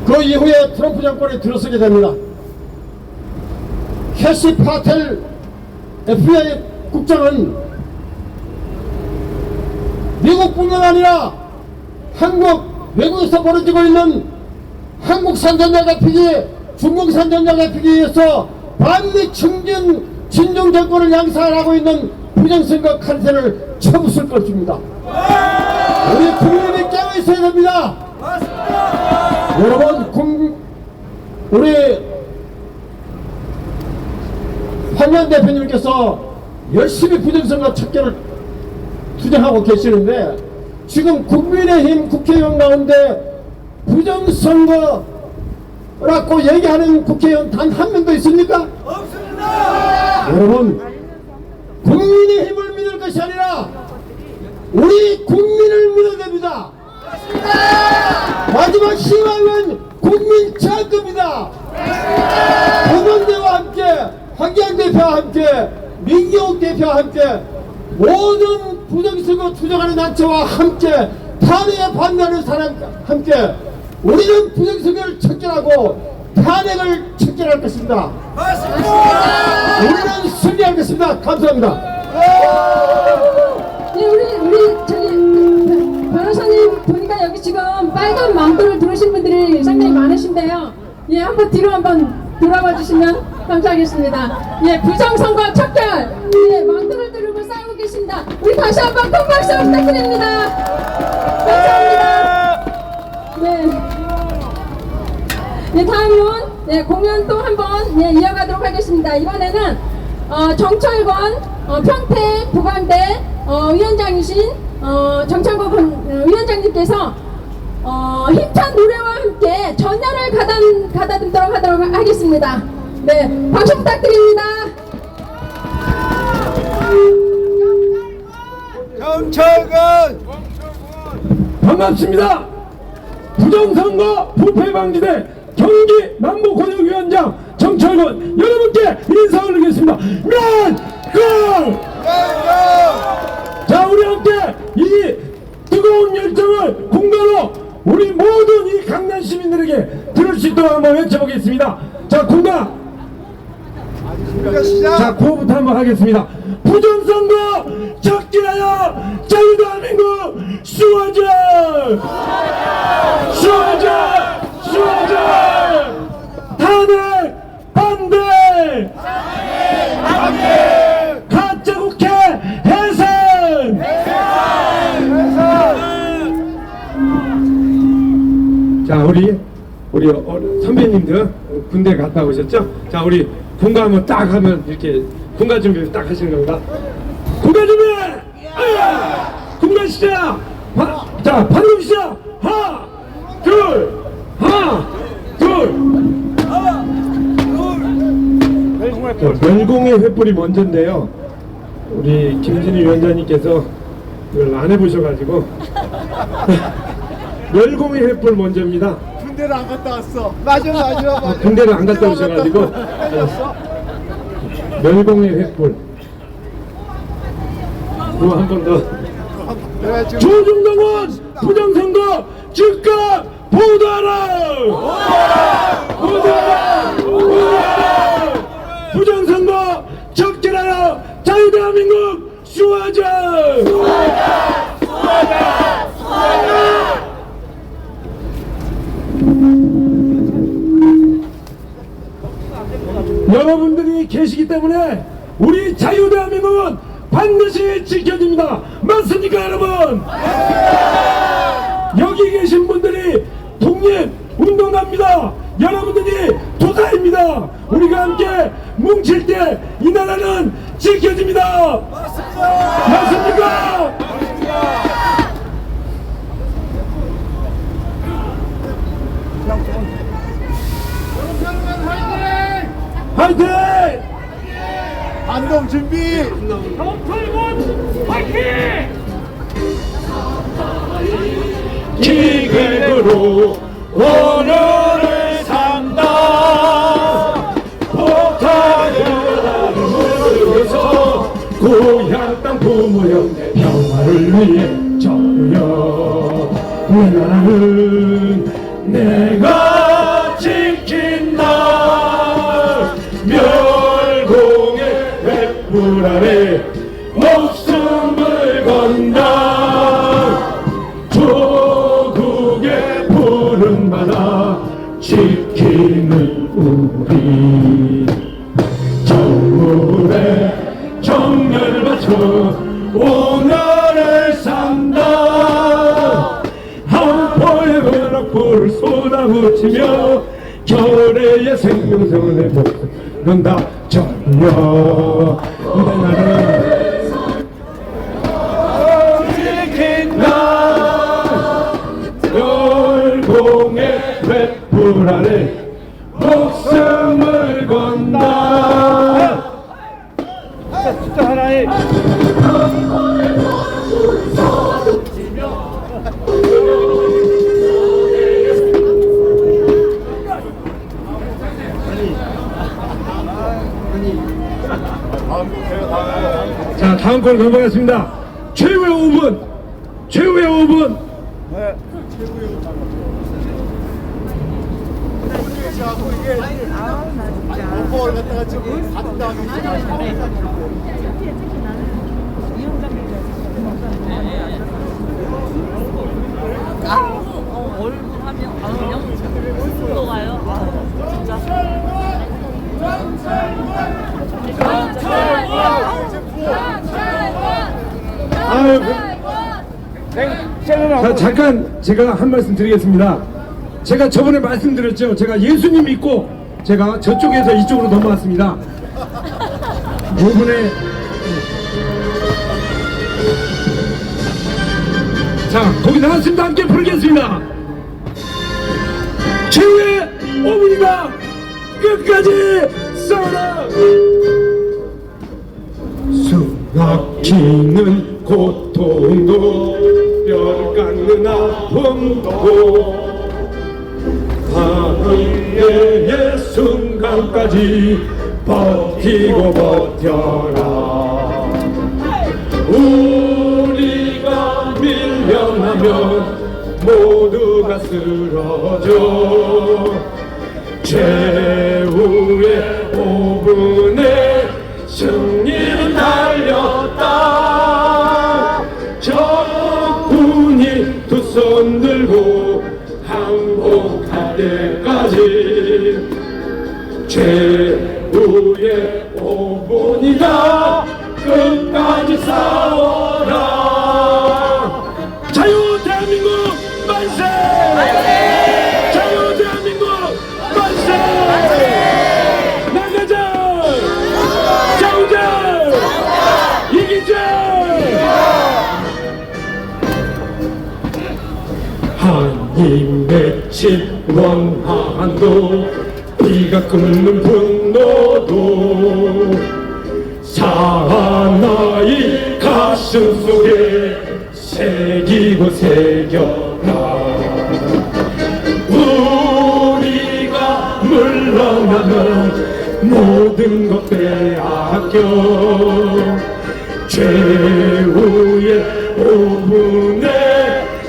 그 이후에 트럼프 정권이 들어서게 됩니다. 캐시 파텔 FBI 국장은 미국뿐만 아니라 한국 외국에서 벌어지고 있는 한국산 전자 잡히기, 중국산 전자 잡히기 위해서 반미 친중 정권을 양산하고 있는 부정선거 카르텔을 쳐부술 것입니다. 우리 국민이 깨어 있어야 됩니다. 여러분, 우리 황교안 대표님께서 열심히 부정선거 척결을 투쟁하고 계시는데 지금 국민의힘 국회의원 가운데 부정선거라고 얘기하는 국회의원 단 한 명도 있습니까? 없습니다. 여러분, 국민의힘을 믿을 것이 아니라 우리 국민을 믿어야 됩니다. 마지막 희망은 국민 자금이다. 공원대와 함께, 황교안 대표와 함께, 민경욱 대표와 함께, 모든 부정선거 투쟁하는 단체와 함께, 탄핵에 반대하는 사람과 함께 우리는 부정선거를 척결하고 탄핵을 척결할 것입니다. 우리는 승리할 것입니다. 감사합니다. 네, 우리 저기 변호사님 보니까 여기 지금 빨간 망토를 두르신 분들이 상당히 많으신데요. 예, 한번 뒤로 한번 돌아봐 주시면 감사하겠습니다. 예, 부정선거 척결. 예, 망토를 두르고 싸우고 계십니다. 우리 다시 한번 큰 박수 부탁드립니다. 감사합니다. 네. 네, 다음은 네, 공연 또 한번 네, 이어가도록 하겠습니다. 이번에는 정철권 평택 도감대 위원장이신 정철권 위원장님께서 힘찬 노래와 함께 전열을 가다듬도록 하도록 하겠습니다. 네, 박수 부탁드립니다. 정철권 반갑습니다. 부정선거 부패방지대 경기 남부권역위원장 정철권 여러분께 인사 올리겠습니다. 명공! 자, 우리 함께 이 뜨거운 열정을 공가로 우리 모든 이 강남 시민들에게 들을 수 있도록 한번 외쳐보겠습니다. 자, 공가! 자, 구호부터 한번 하겠습니다. 부정선거 척결하여 자유대한민국 수호자! 수호자! 수호자! 탄핵 반대! 가짜 국회 해산! 자, 우리 선배님들 군대 갔다 오셨죠? 자, 우리 군가 한번 딱 하면 이렇게 군가 준비 딱 하시는 겁니다. 군가 준비! 군가 시작! 자, 반동 시작! 하나, 둘! 하나, 둘! 멸공의 횃불이 먼저인데요. 우리 김진희 위원장님께서 이걸 안 해보셔가지고 멸공의 횃불 먼저입니다. 군대를 안 갔다 왔어. 맞아. 군대를 안 갔다 오셔가지고 멸공의 횃불. 그거 한 번 더. 조중동은 부정선거 즉각 보도하라! 보도하라! 보도하라! 부정선거 척결하여 자유대한민국 수호하자! 수호하자! 수호하자! 수호하자! 여러분들이 계시기 때문에 우리 자유대한민국은 반드시 지켜집니다. 맞습니까, 여러분? 여기 계신 분들이 독립운동가입니다. 여러분들이 도사입니다. 우리가 함께 뭉칠 때 이 나라는 지켜집니다. 맞습니까? 화이팅! 반동 준비! 정철권 화이팅! 기획으로 오늘을 산다. 포탈을 위해서 고향 땅 부모 형제 평화를 위해 전혀 나라는 내가 지킨다. 멸공의 횃불 아래 목숨을 건다. 조국의 푸른바다 지키는 우리 정물의 정열을 바쳐 오늘을 산다. 한포의 벼락불을 쏟아붙이며 결의의 생명선을 건다. 전혀 내 나라는 지킨다. 열공의 횃불 아래 목숨을 건다. 숫자 하나에 아, 다음 걸 넘어가겠습니다. 최후의 5분, 최후의 5분. 네. 오빠를 갖다가 지금 받은 다음에 얼굴 하면 그냥 sul로 가요. 진짜. 자, 잠깐 제가 한 말씀 드리겠습니다. 제가 저번에 말씀드렸죠. 제가 예수님 믿고 제가 저쪽에서 이쪽으로 넘어왔습니다. 5분에 자, 거기 나왔습니다. 함께 부르겠습니다. 최후의 5분이다. 끝까지 싸워라. 숨막히는 고통도 뼈를 깎는 아픔도 방해의 순간까지 버티고 버텨라. 우리가 밀려나면 모두가 쓰러져. 최후의 5분에 승리는 달렸다. 적군이 두 손 들고 항복할 때까지 최후의 5분이다. 끝까지 싸워라. 자유 대한민국 만세! 자유 대한민국 만세! 나가자! 싸우자! 이기자! 한입 맺힌 원한도 비가 끓는 분노도 사나이 가슴 속에 새기고 새겨라. 우리가 물러나면 모든 것 빼앗겨. 최후의 5분에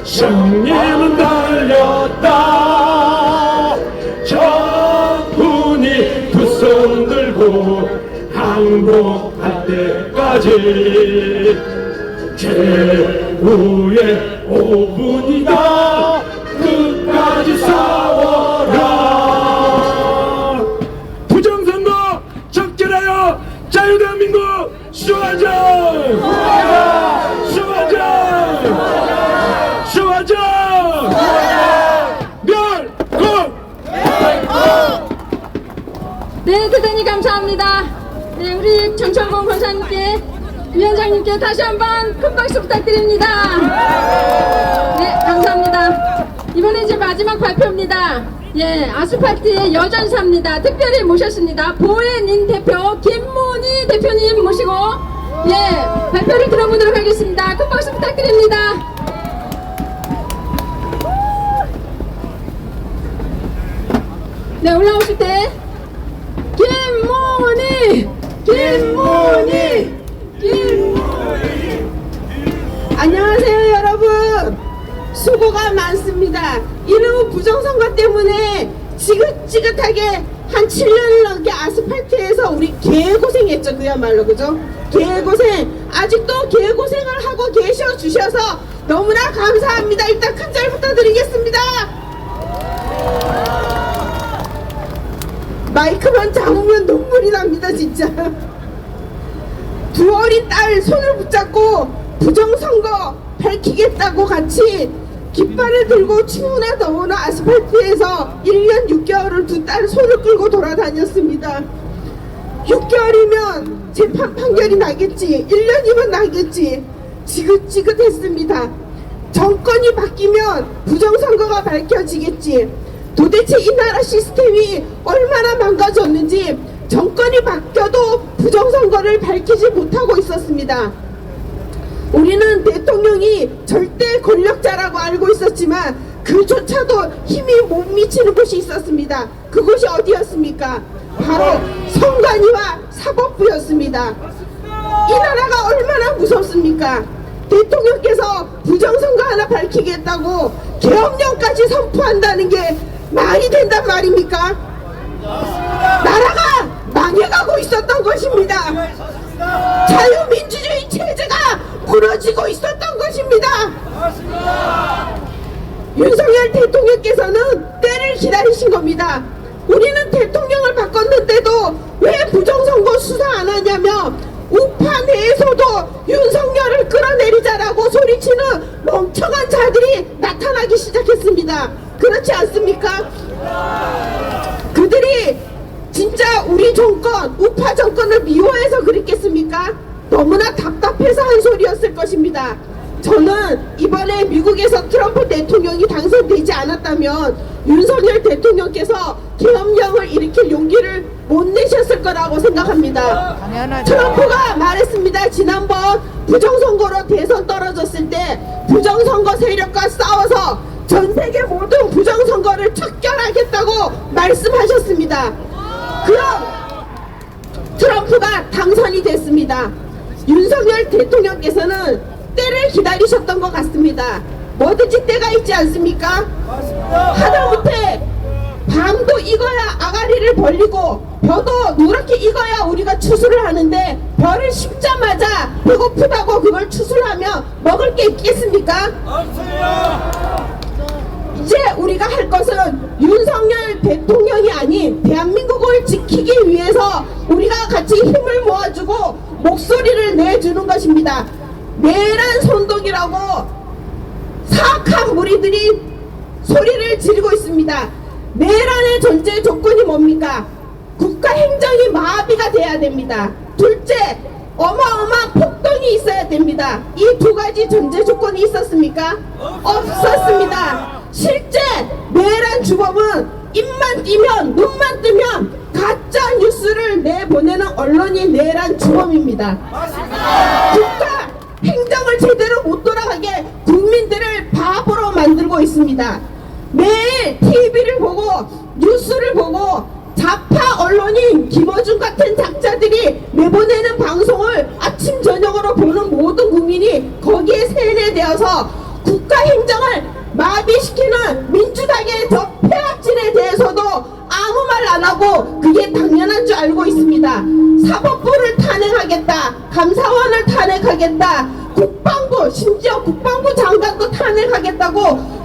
승리는 달렸다. 적군이 두 손 들고 항복할 때까지 최후의 5분이다. 끝까지 싸워라. 부정선거 적절하여 자유대한민국 수호하자. 수호하자. 수호하자. 멸국. 네, 대단히 감사합니다. 네, 우리 정철봉 권사님께, 위원장님께 다시 한번 큰 박수 부탁드립니다. 네, 감사합니다. 이번에 이제 마지막 발표입니다. 예, 아스팔트의 여전사입니다. 특별히 모셨습니다. 보혜닌 대표, 김문희 대표님 모시고, 예, 발표를 들어보도록 하겠습니다. 큰 박수 부탁드립니다. 네, 올라오실 때, 김문희! 김문희! 김문희! 안녕하세요, 여러분. 수고가 많습니다. 이놈의 부정선거 때문에 지긋지긋하게 한 7년을 넘게 아스팔트에서 우리 개고생했죠. 그야말로, 그죠? 개고생. 아직도 개고생을 하고 계셔 주셔서 너무나 감사합니다. 일단 큰절 부탁드리겠습니다. 마이크만 잡으면 눈물이 납니다, 진짜. 두 어린 딸 손을 붙잡고 부정선거 밝히겠다고 같이 깃발을 들고 추우나 더우나 아스팔트에서 1년 6개월을 두 딸 손을 끌고 돌아다녔습니다. 6개월이면 재판 판결이 나겠지, 1년이면 나겠지. 지긋지긋했습니다. 정권이 바뀌면 부정선거가 밝혀지겠지. 도대체 이 나라 시스템이 얼마나 망가졌는지 정권이 바뀌어도 부정선거를 밝히지 못하고 있었습니다. 우리는 대통령이 절대 권력자라고 알고 있었지만 그조차도 힘이 못 미치는 곳이 있었습니다. 그곳이 어디였습니까? 바로 선관위와 사법부였습니다. 이 나라가 얼마나 무섭습니까? 대통령께서 부정선거 하나 밝히겠다고 계엄령까지 선포한다는 게 말이 된단 말입니까? 나라가 망해가고 있었던 것입니다. 자유민주주의 체제가 무너지고 있었던 것입니다. 윤석열 대통령께서는 때를 기다리신 겁니다. 우리는 대통령을 바꿨는데도 왜 부정선거 수사 안 하냐며 우파 내에서도 윤석열을 끌어내리자라고 소리치는 멍청한 자들이 나타나기 시작했습니다. 그렇지 않습니까? 그들이 진짜 우리 정권, 우파 정권을 미워해서 그랬겠습니까? 너무나 답답해서 한 소리였을 것입니다. 저는 이번에 미국에서 트럼프 대통령이 당선되지 않았다면 윤석열 대통령께서 계엄령을 일으킬 용기를 못 내셨을 거라고 생각합니다. 트럼프가 말했습니다. 지난번 부정선거로 대선 떨어졌을 때 부정선거 세력과 싸워서 전 세계 모든 부정선거를 척결하겠다고 말씀하셨습니다. 그럼 트럼프가 당선이 됐습니다. 윤석열 대통령께서는 때를 기다리셨던 것 같습니다. 뭐든지 때가 있지 않습니까? 하다못해 밤도 익어야 아가리를 벌리고 벼도 누렇게 익어야 우리가 추수를 하는데 벼를 심자마자 배고프다고 그걸 추수하면 먹을 게 있겠습니까? 이제 우리가 할 것은 윤석열 대통령이 아닌 대한민국을 지키기 위해서 우리가 같이 힘을 모아주고 목소리를 내주는 것입니다. 내란 선동이라고 사악한 무리들이 소리를 지르고 있습니다. 내란의 전제 조건이 뭡니까? 국가 행정이 마비가 돼야 됩니다. 둘째, 어마어마한 폭동이 있어야 됩니다. 이 두 가지 전제 조건이 있었습니까? 없었습니다. 실제 내란 주범은 입만 띄면 눈만 뜨면 가짜 뉴스를 내보내는 언론이 내란 주범입니다. 국가 행정을 제대로 못 돌아가게 국민들을 바보로 만들고 있습니다. 매일 TV를 보고 뉴스를 보고 좌파 언론인 김어준 같은 작자들이 내보내는 방송을 아침 저녁으로 보는 모든 국민이 거기에 세뇌되어서 국가 행정을 마비시키는 민주당의 저 폐악질에 대해서도 아무 말 안 하고 그게 당연한 줄 알고 있습니다. 사법부를 탄핵하겠다, 감사원을 탄핵하겠다, 국방부, 심지어 국방부 장관도 탄핵하겠다고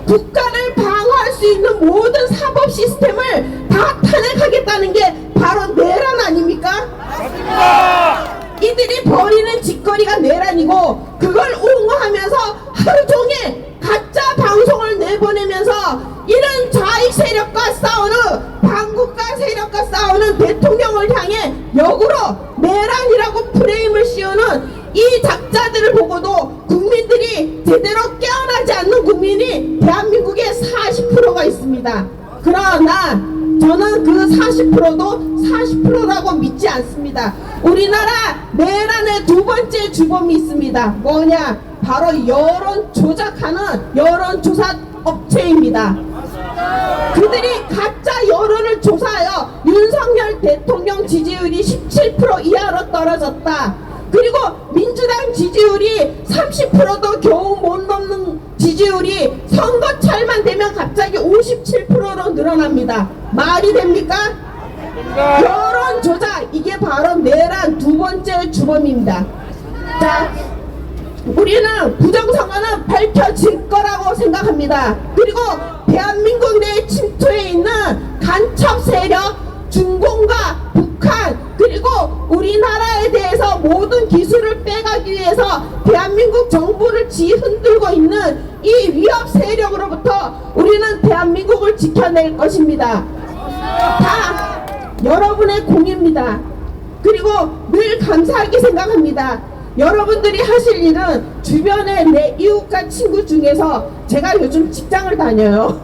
국가를 방어할 수 있는 모든 사법 시스템을 다 탄핵하겠다는 게 바로 내란 아닙니까? 이들이 벌이는 짓거리가 내란이고 그걸 옹호하면서 하루 종일 가짜 방송을 내보내면서 이런 좌익 세력과 싸우는 반국가 세력과 싸우는 대통령을 향해 역으로 내란이라고 프레임을 씌우는 이 작자들을 보고도 국민들이 제대로 깨어나지 않는 국민이 대한민국에 40%가 있습니다. 그러나 저는 그 40%도 40%라고 믿지 않습니다. 우리나라 내란의 두 번째 주범이 있습니다. 뭐냐? 바로 여론 조작하는 여론조사 업체입니다. 그들이 가짜 여론을 조사하여 윤석열 대통령 지지율이 17% 이하로 떨어졌다. 그리고 민주당 지지율이 30%도 겨우 못 넘는 지지율이 선거철만 되면 갑자기 57%로 늘어납니다. 말이 됩니까? 여론 조작, 이게 바로 내란 두 번째 주범입니다. 자, 우리는 부정선거는 밝혀질 거라고 생각합니다. 그리고 대한민국 내에 침투해 있는 간첩 세력, 중공과 북한, 그리고 우리나라에 대해서 모든 기술을 빼가기 위해서 대한민국 정부를 흔들고 있는 이 위협 세력으로부터 우리는 대한민국을 지켜낼 것입니다. 다 여러분의 공입니다. 그리고 늘 감사하게 생각합니다. 여러분들이 하실 일은 주변에 내 이웃과 친구 중에서 제가 요즘 직장을 다녀요.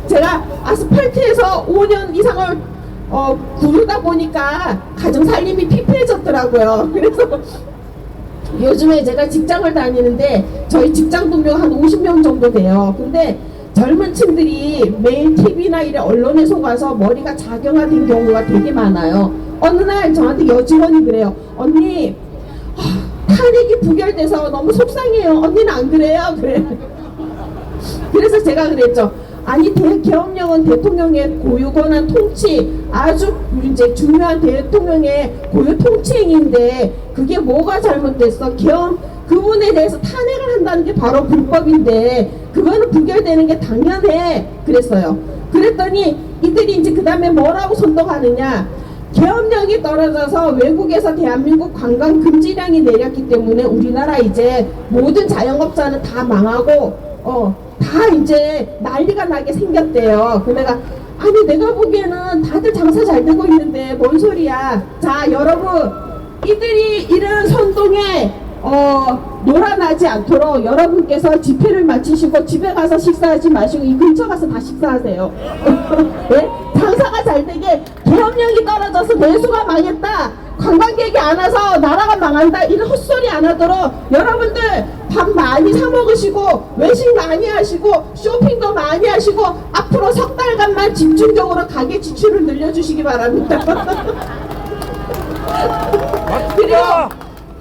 제가 아스팔트에서 5년 이상을 구르다 보니까 가정 살림이 피폐해졌더라고요. 그래서 요즘에 제가 직장을 다니는데 저희 직장 동료가 한 50명 정도 돼요. 근데 젊은 층들이 매일 TV나 이래 언론에 속아서 머리가 자경화된 경우가 되게 많아요. 어느 날 저한테 여직원이 그래요. 언니, 탄핵이 부결돼서 너무 속상해요. 언니는 안 그래요? 그래. 그래서 제가 그랬죠. 아니 계엄령은 대통령의 고유 권한 통치, 아주 이제 중요한 대통령의 고유 통치행위인데 그게 뭐가 잘못됐어? 그분에 대해서 탄핵을 한다는 게 바로 불법인데 그거는 부결되는 게 당연해. 그랬어요. 그랬더니 이들이 이제 그 다음에 뭐라고 선동하느냐, 계엄령이 떨어져서 외국에서 대한민국 관광 금지령이 내렸기 때문에 우리나라 이제 모든 자영업자는 다 망하고 다 이제 난리가 나게 생겼대요. 그 아니 내가 보기에는 다들 장사 잘 되고 있는데 뭔 소리야. 자 여러분, 이들이 이런 선동에 놀아나지 않도록 여러분께서 집회를 마치시고 집에 가서 식사하지 마시고 이 근처 가서 다 식사하세요. 네? 장사가 잘 되게, 계엄령이 떨어져서 내수가 망했다, 관광객이 안 와서 나라가 망한다, 이런 헛소리 안 하도록 여러분들 밥 많이 사 먹으시고 외식 많이 하시고 쇼핑도 많이 하시고 앞으로 석 달간만 집중적으로 가계 지출을 늘려주시기 바랍니다. 그리고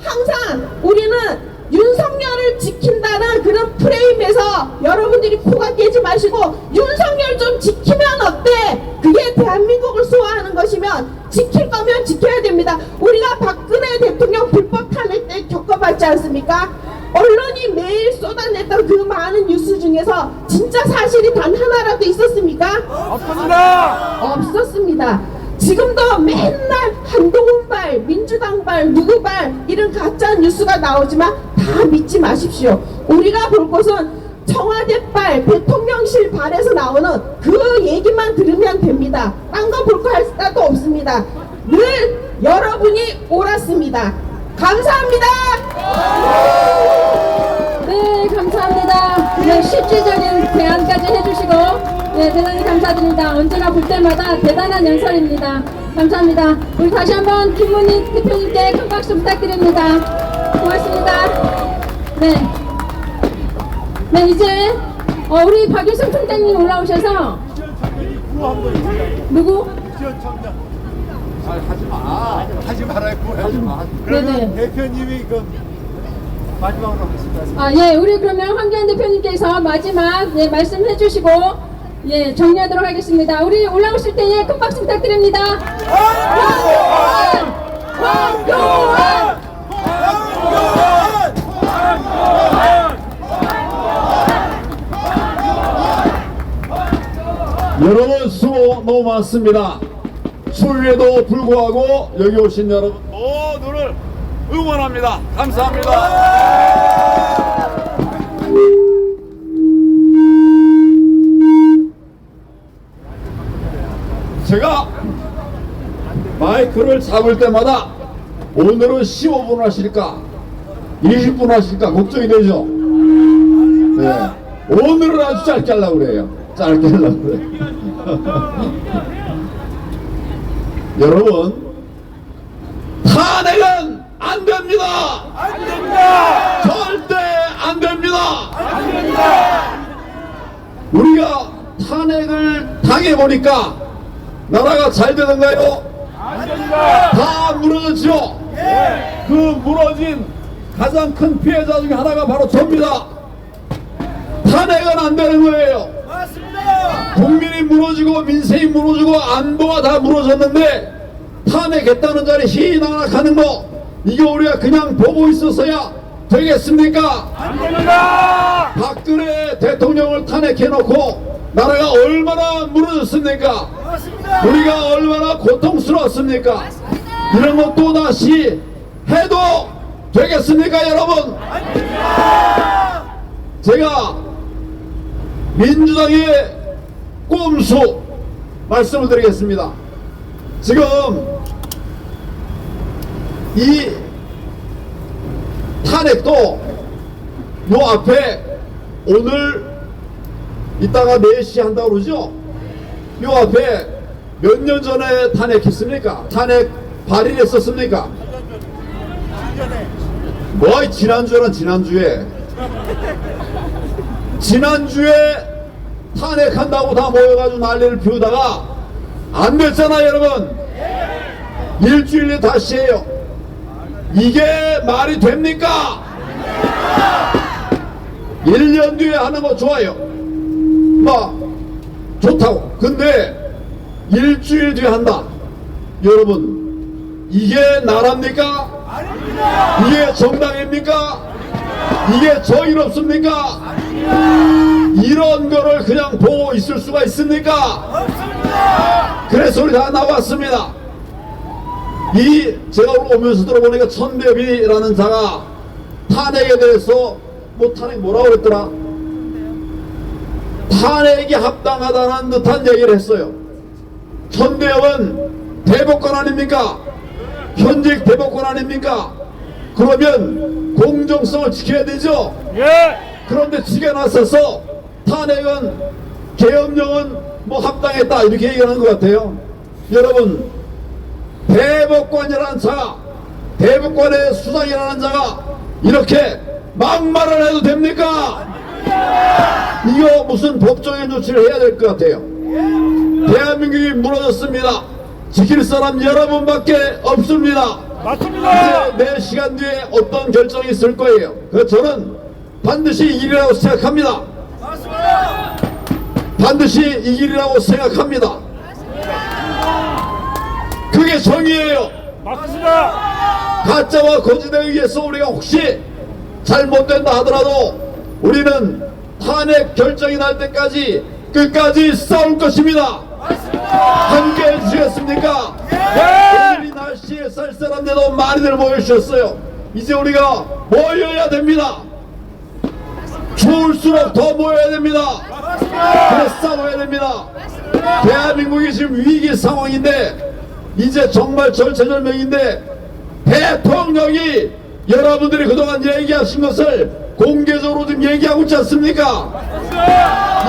항상 우리는 윤석열을 지킨다는 그런 프레임에서 여러분들이 코가 깨지 마시고 윤석열 좀 지키면 어때? 그게 대한민국을 수호하는 것이면 지킬 거면 지켜야 됩니다. 우리가 박근혜 대통령 불법 탄핵 때 겪어봤지 않습니까? 언론이 매일 쏟아냈던 그 많은 뉴스 중에서 진짜 사실이 단 하나라도 있었습니까? 없습니다. 없었습니다. 지금도 맨날 한동훈발, 민주당발, 누구발 이런 가짜 뉴스가 나오지만 다 믿지 마십시오. 우리가 볼 것은 청와대발, 대통령실 발에서 나오는 그 얘기만 들으면 됩니다. 딴 거 볼 거 할 수도 없습니다. 늘 여러분이 옳았습니다. 감사합니다. 네, 감사합니다. 네, 실질적인 제안까지 해주시고, 네, 대단히 감사드립니다. 언제나 볼 때마다 대단한 연설입니다. 감사합니다. 우리 다시 한번 김문희 대표님께 큰 박수 부탁드립니다. 고맙습니다. 네. 네, 이제, 우리 박유승 총장님 올라오셔서, 누구? 하지 말라고 하지 마. 그러면 대표님이 마지막으로 하실까요? 예, 우리 그러면 황교안 대표님께서 마지막 말씀해 주시고 정리하도록 하겠습니다. 우리 올라오실 때 큰 박수 부탁드립니다. 황교안! 황교안! 여러분 수고 너무 많습니다. 추위에도 불구하고 여기 오신 여러분 모두를 응원합니다. 감사합니다. 제가 마이크를 잡을 때마다 오늘은 15분 하실까 20분 하실까 걱정이 되죠. 네. 오늘은 아주 짧게 하려고 그래요. 짧게 하려고 그래요. 여러분, 탄핵은 안 됩니다. 안 됩니다. 절대 안 됩니다. 안 됩니다. 우리가 탄핵을 당해보니까 나라가 잘 되는가요? 안 됩니다. 다 무너졌죠? 예. 그 무너진 가장 큰 피해자 중에 하나가 바로 접니다. 탄핵은 안 되는 거예요. 맞습니다. 국민이 무너지고 민생이 무너지고 안보가 다 무너졌는데 탄핵했다는 자리 희나나 가는 거, 이게 우리가 그냥 보고 있었어야 되겠습니까? 안 됩니다. 박근혜 대통령을 탄핵해놓고 나라가 얼마나 무너졌습니까? 맞습니다. 우리가 얼마나 고통스러웠습니까? 맞습니다. 이런 것 또다시 해도 되겠습니까, 여러분? 안 됩니다. 제가 민주당의 꼼수 말씀을 드리겠습니다. 지금 이 탄핵도 요 앞에 오늘 이따가 4시 한다고 그러죠? 요 앞에 몇 년 전에 탄핵했습니까? 탄핵 발의했었습니까? 뭐 지난주는 지난주에 탄핵한다고 다 모여가지고 난리를 피우다가 안 됐잖아, 여러분. 일주일에 다시 해요. 이게 말이 됩니까? 1년 뒤에 하는 거 좋아요. 좋다고. 근데 일주일 뒤에 한다. 여러분, 이게 나라입니까? 이게 정당입니까? 이게 정의롭습니까? 이런 거를 그냥 보고 있을 수가 있습니까? 그래서 우리 다 나왔습니다. 제가 오면서 들어보니까 천대비라는 자가 탄핵에 대해서 탄핵 뭐라고 그랬더라? 탄핵이 합당하다는 듯한 얘기를 했어요. 천대엽은 대법관 아닙니까? 현직 대법관 아닙니까? 그러면 공정성을 지켜야 되죠? 그런데 지가 나서서 탄핵은 계엄령은 합당했다 이렇게 얘기하는 것 같아요. 여러분, 대법관이라는 자가, 대법관의 수장이라는 자가 이렇게 막말을 해도 됩니까? 이거 무슨 법적인 조치를 해야 될 것 같아요. 대한민국이 무너졌습니다. 지킬 사람 여러분밖에 없습니다. 맞습니다. 이제 4시간 뒤에 어떤 결정이 있을 거예요. 그래서 저는 반드시 이기리라고 생각합니다. 맞습니다. 반드시 이기리라고 생각합니다. 그게 정의예요. 맞습니다. 가짜와 거짓에 의해서 우리가 혹시 잘못된다 하더라도 우리는 탄핵 결정이 날 때까지 끝까지 싸울 것입니다. 함께 해주시겠습니까? 오늘 이 날씨에 쌀쌀한데도 많이들 모여주셨어요. 이제 우리가 모여야 됩니다. 추울수록 더 모여야 됩니다. 그래 싸워야 됩니다. 대한민국이 지금 위기 상황인데 이제 정말 절체절명인데 대통령이 여러분들이 그동안 얘기하신 것을 공개적으로 좀 얘기하고 있지 않습니까?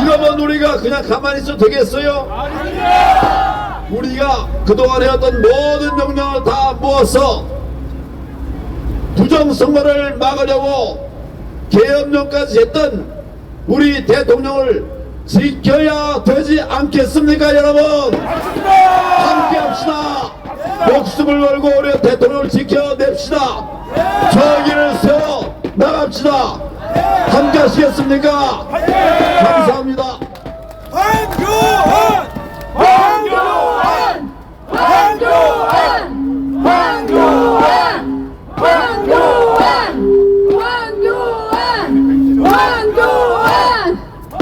이러면 우리가 그냥 가만히 있어도 되겠어요? 우리가 그동안 해왔던 모든 명령을 다 모아서 부정선거를 막으려고 계엄령까지 했던 우리 대통령을 지켜야 되지 않겠습니까, 여러분? 함께 합시다. 목숨을 걸고 우리 대통령을 지켜냅시다. 정의를 세워 나갑시다. 함께 하시겠습니까? 감사합니다. 황교안! 황교안! 황교안! 황교안! 황교안! 황교안!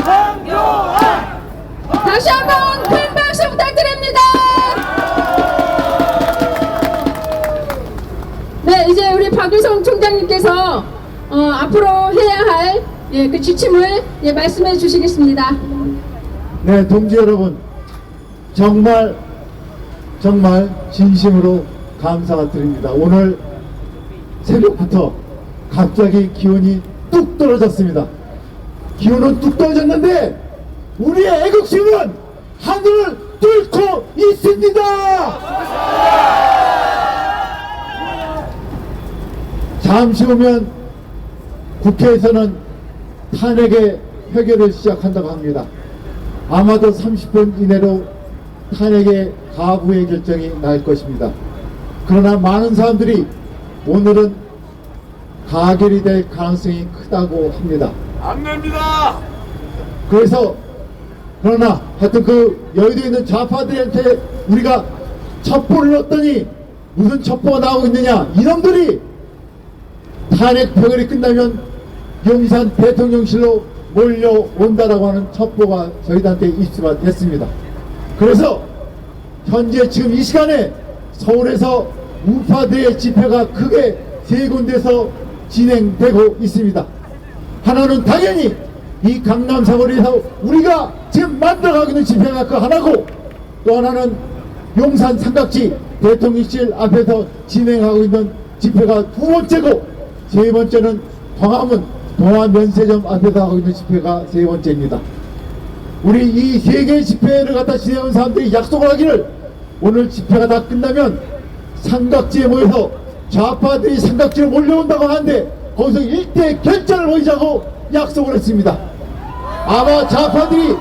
황교안! 다시 한번 큰 박수 부탁드립니다. 네, 이제 우리 박유성 총장님께서 앞으로 해야 할 그 지침을 말씀해 주시겠습니다. 네, 동지 여러분, 정말 진심으로 감사가 드립니다. 오늘 새벽부터 갑자기 기온이 뚝 떨어졌습니다. 기온은 뚝 떨어졌는데 우리의 애국심은 하늘을 뚫고 있습니다. 잠시 후면 국회에서는 탄핵의 표결을 시작한다고 합니다. 아마도 30분 이내로 탄핵의 가부의 결정이 날 것입니다. 그러나 많은 사람들이 오늘은 가결이 될 가능성이 크다고 합니다. 안 됩니다. 그래서 그러나 하여튼 그 여의도에 있는 좌파들한테 우리가 첩보를 넣었더니 무슨 첩보가 나오고 있느냐, 이놈들이 탄핵 표결이 끝나면 용산 대통령실로 몰려온다라고 하는 첩보가 저희들한테 입수가 됐습니다. 그래서 현재 지금 이 시간에 서울에서 우파들의 집회가 크게 3군데서 진행되고 있습니다. 하나는 당연히 이 강남 사거리에서 우리가 지금 만들어가고 있는 집회가 그 하나고, 또 하나는 용산 삼각지 대통령실 앞에서 진행하고 있는 집회가 2번째고, 3번째는 광화문 동아면세점 앞에서 하고 있는 집회가 3번째입니다. 우리 이 3개의 집회를 갖다 진행하는 사람들이 약속을 하기를, 오늘 집회가 다 끝나면 삼각지에 모여서 좌파들이 삼각지로 몰려온다고 하는데 거기서 일대 결전을 벌이자고 약속을 했습니다. 아마 좌파들이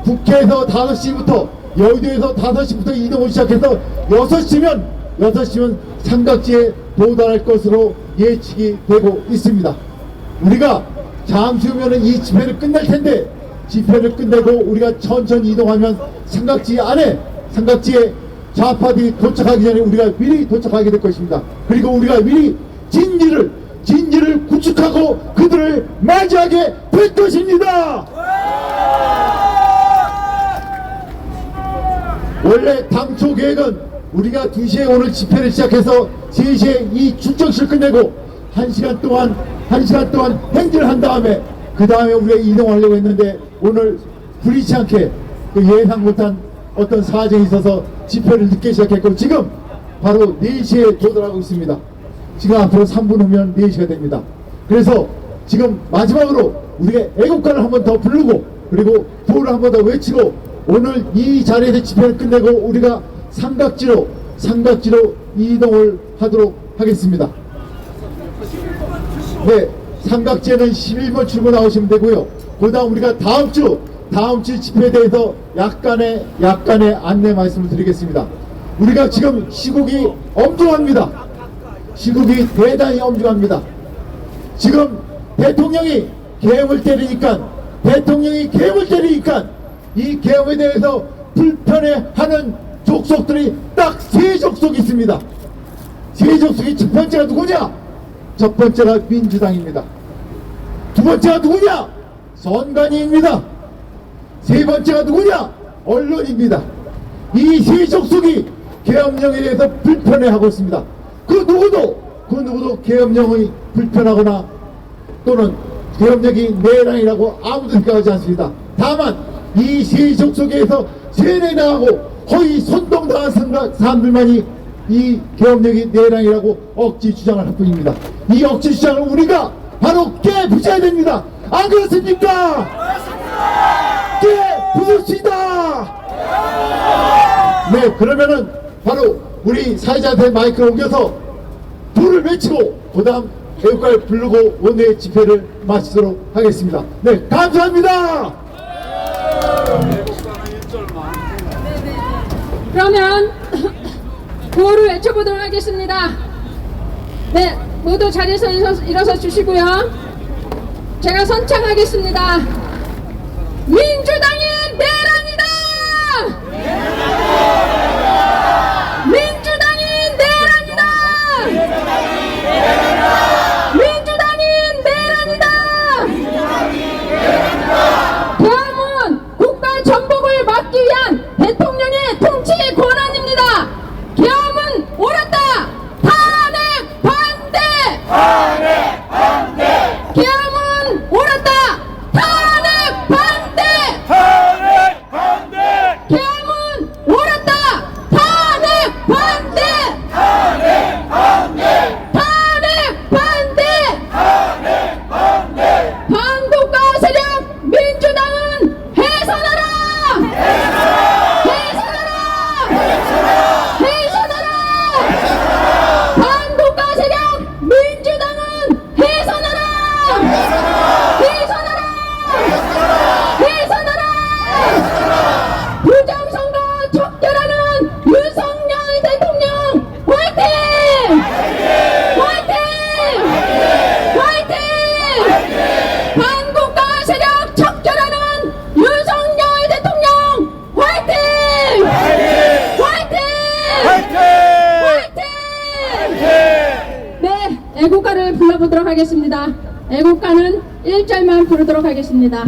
국회에서 5시부터, 여의도에서 5시부터 이동을 시작해서 6시면 6시면 삼각지에 도달할 것으로 예측이 되고 있습니다. 우리가 잠시 후면은 이 집회를 끝날 텐데, 집회를 끝내고 우리가 천천히 이동하면 삼각지 안에, 삼각지에 좌파들이 도착하기 전에 우리가 미리 도착하게 될 것입니다. 그리고 우리가 미리 진지를 구축하고 그들을 맞이하게 될 것입니다. 원래 당초 계획은 우리가 2시에 오늘 집회를 시작해서 3시에 이 출정식을 끝내고 1시간 동안 행진을 한 다음에 그 다음에 우리가 이동하려고 했는데, 오늘 불의치 않게 그 예상 못한 어떤 사정이 있어서 집회를 늦게 시작했고, 지금 바로 4시에 도달하고 있습니다. 지금 앞으로 3분 후면 4시가 됩니다. 그래서 지금 마지막으로 우리가 애국가를 한 번 더 부르고, 그리고 구호를 한 번 더 외치고, 오늘 이 자리에서 집회를 끝내고 우리가 삼각지로 이동을 하도록 하겠습니다. 네, 삼각지에는 11번 출구 나오시면 되고요. 그 다음 우리가 다음 주 집회에 대해서 약간의 안내 말씀을 드리겠습니다. 우리가 지금 시국이 엄중합니다. 시국이 대단히 엄중합니다. 지금 대통령이 계엄을 때리니까 이 계엄에 대해서 불편해하는 족속들이 딱 3족속이 있습니다. 3족속이 첫 번째가 누구냐? 첫 번째가 민주당입니다. 두 번째가 누구냐? 선관위입니다. 세 번째가 누구냐? 언론입니다. 이 3족속이 계엄령에 대해서 불편해하고 있습니다. 그 누구도 계엄령이 불편하거나 또는 계엄령이 내란이라고 아무도 생각하지 않습니다. 다만 이 3족속에서 세뇌당하고 허위 선동당한 사람들만이 이 계엄령이 내란이라고 억지 주장을 할 뿐입니다. 이 억지 주장을 우리가 바로 깨부숴야 됩니다. 안 그렇습니까? 깨부숩시다. 네, 그러면은 바로 우리 사회자한테 마이크를 옮겨서 불을 외치고 그 다음 애국가를 부르고 원내 집회를 마치도록 하겠습니다. 네, 감사합니다. 그러면 구호를 외쳐보도록 하겠습니다. 네, 모두 자리에서 일어서 주시고요. 제가 선창하겠습니다. 민주당이 내란이다! 민주당이 내란이다! 민주당이 내란이다! 계엄은 국가 전복을 막기 위한 대통령의 통치 권한입니다. 계엄은 옳았다. 탄핵 반대. 탄핵 반대. 계엄은 옳았다. 탄핵 반대. 탄핵 반대. 계엄은 옳았다. 탄핵 반대. 탄핵 반대. 탄핵 반대. 탄핵 반대. 반국가 세력 민주당은 해산하라. 반국가 세력 민주당은 해산하라! 부정선거 척결하는 윤석열 대통령 화이팅! 화이팅! 반국가 세력 척결하는 윤석열 대통령 화이팅! 네, 애국가를 불러보도록 하겠습니다. 애국가는 1절만 부르도록 하겠습니다.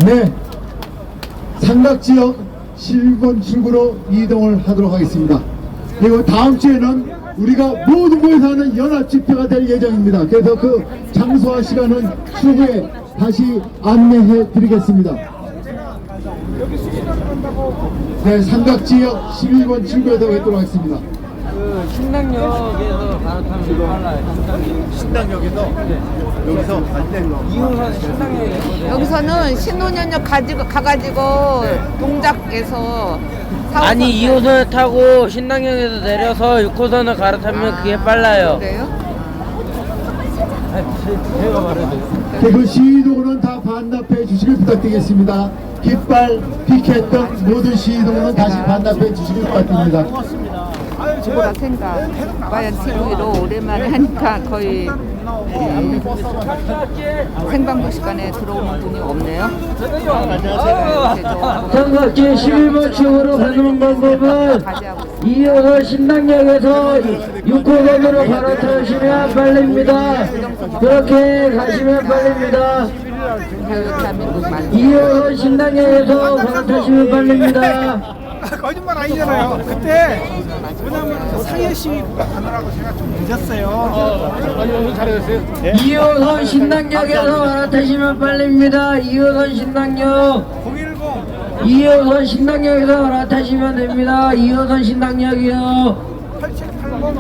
네, 삼각지역 11번 출구로 이동을 하도록 하겠습니다. 그리고 다음 주에는 우리가 모두 모여서 하는 연합 집회가 될 예정입니다. 그래서 그 장소와 시간은 추후에 다시 안내해 드리겠습니다. 네, 삼각지역 11번 출구에서 뵙도록 하겠습니다. 그 신당역에서 갈아타면 빨라요. 신당역에서 여기서 반대로 2호선 신당역에서 여기서는 신논현역 가가지고 동작에서 아니 2호선을 타고 신당역에서 내려서 6호선을 갈아타면 그게 빨라요. 그래요? 제가 말해도 그 시위도구는 다 반납해 주시길 부탁드리겠습니다. 깃발, 피켓 등 모든 시위도구는 다시 반납해 주시길 부탁드립니다. 뭐라 생각. 과연 TV로 오랜만에 하니까 거의 생방송 시간에 들어오는 분이 없네요. 삼각지 11번 출구로 가는 방법은 2호선 신당역에서 6호선으로 갈아타시면 빨립니다. 그렇게 가시면 빨립니다. 2호선 신당역에서 갈아타시면 빨립니다. 거짓말 아니잖아요. 그때 왜냐면 상해시 가느라고 제가 좀 늦었어요. 아니 잘했어요. 2호선 신당역에서 갈아타시면 빨립니다. 2호선 신당역 2호선 신당역에서 갈아타시면 됩니다. 2호선 신당역이요. 878번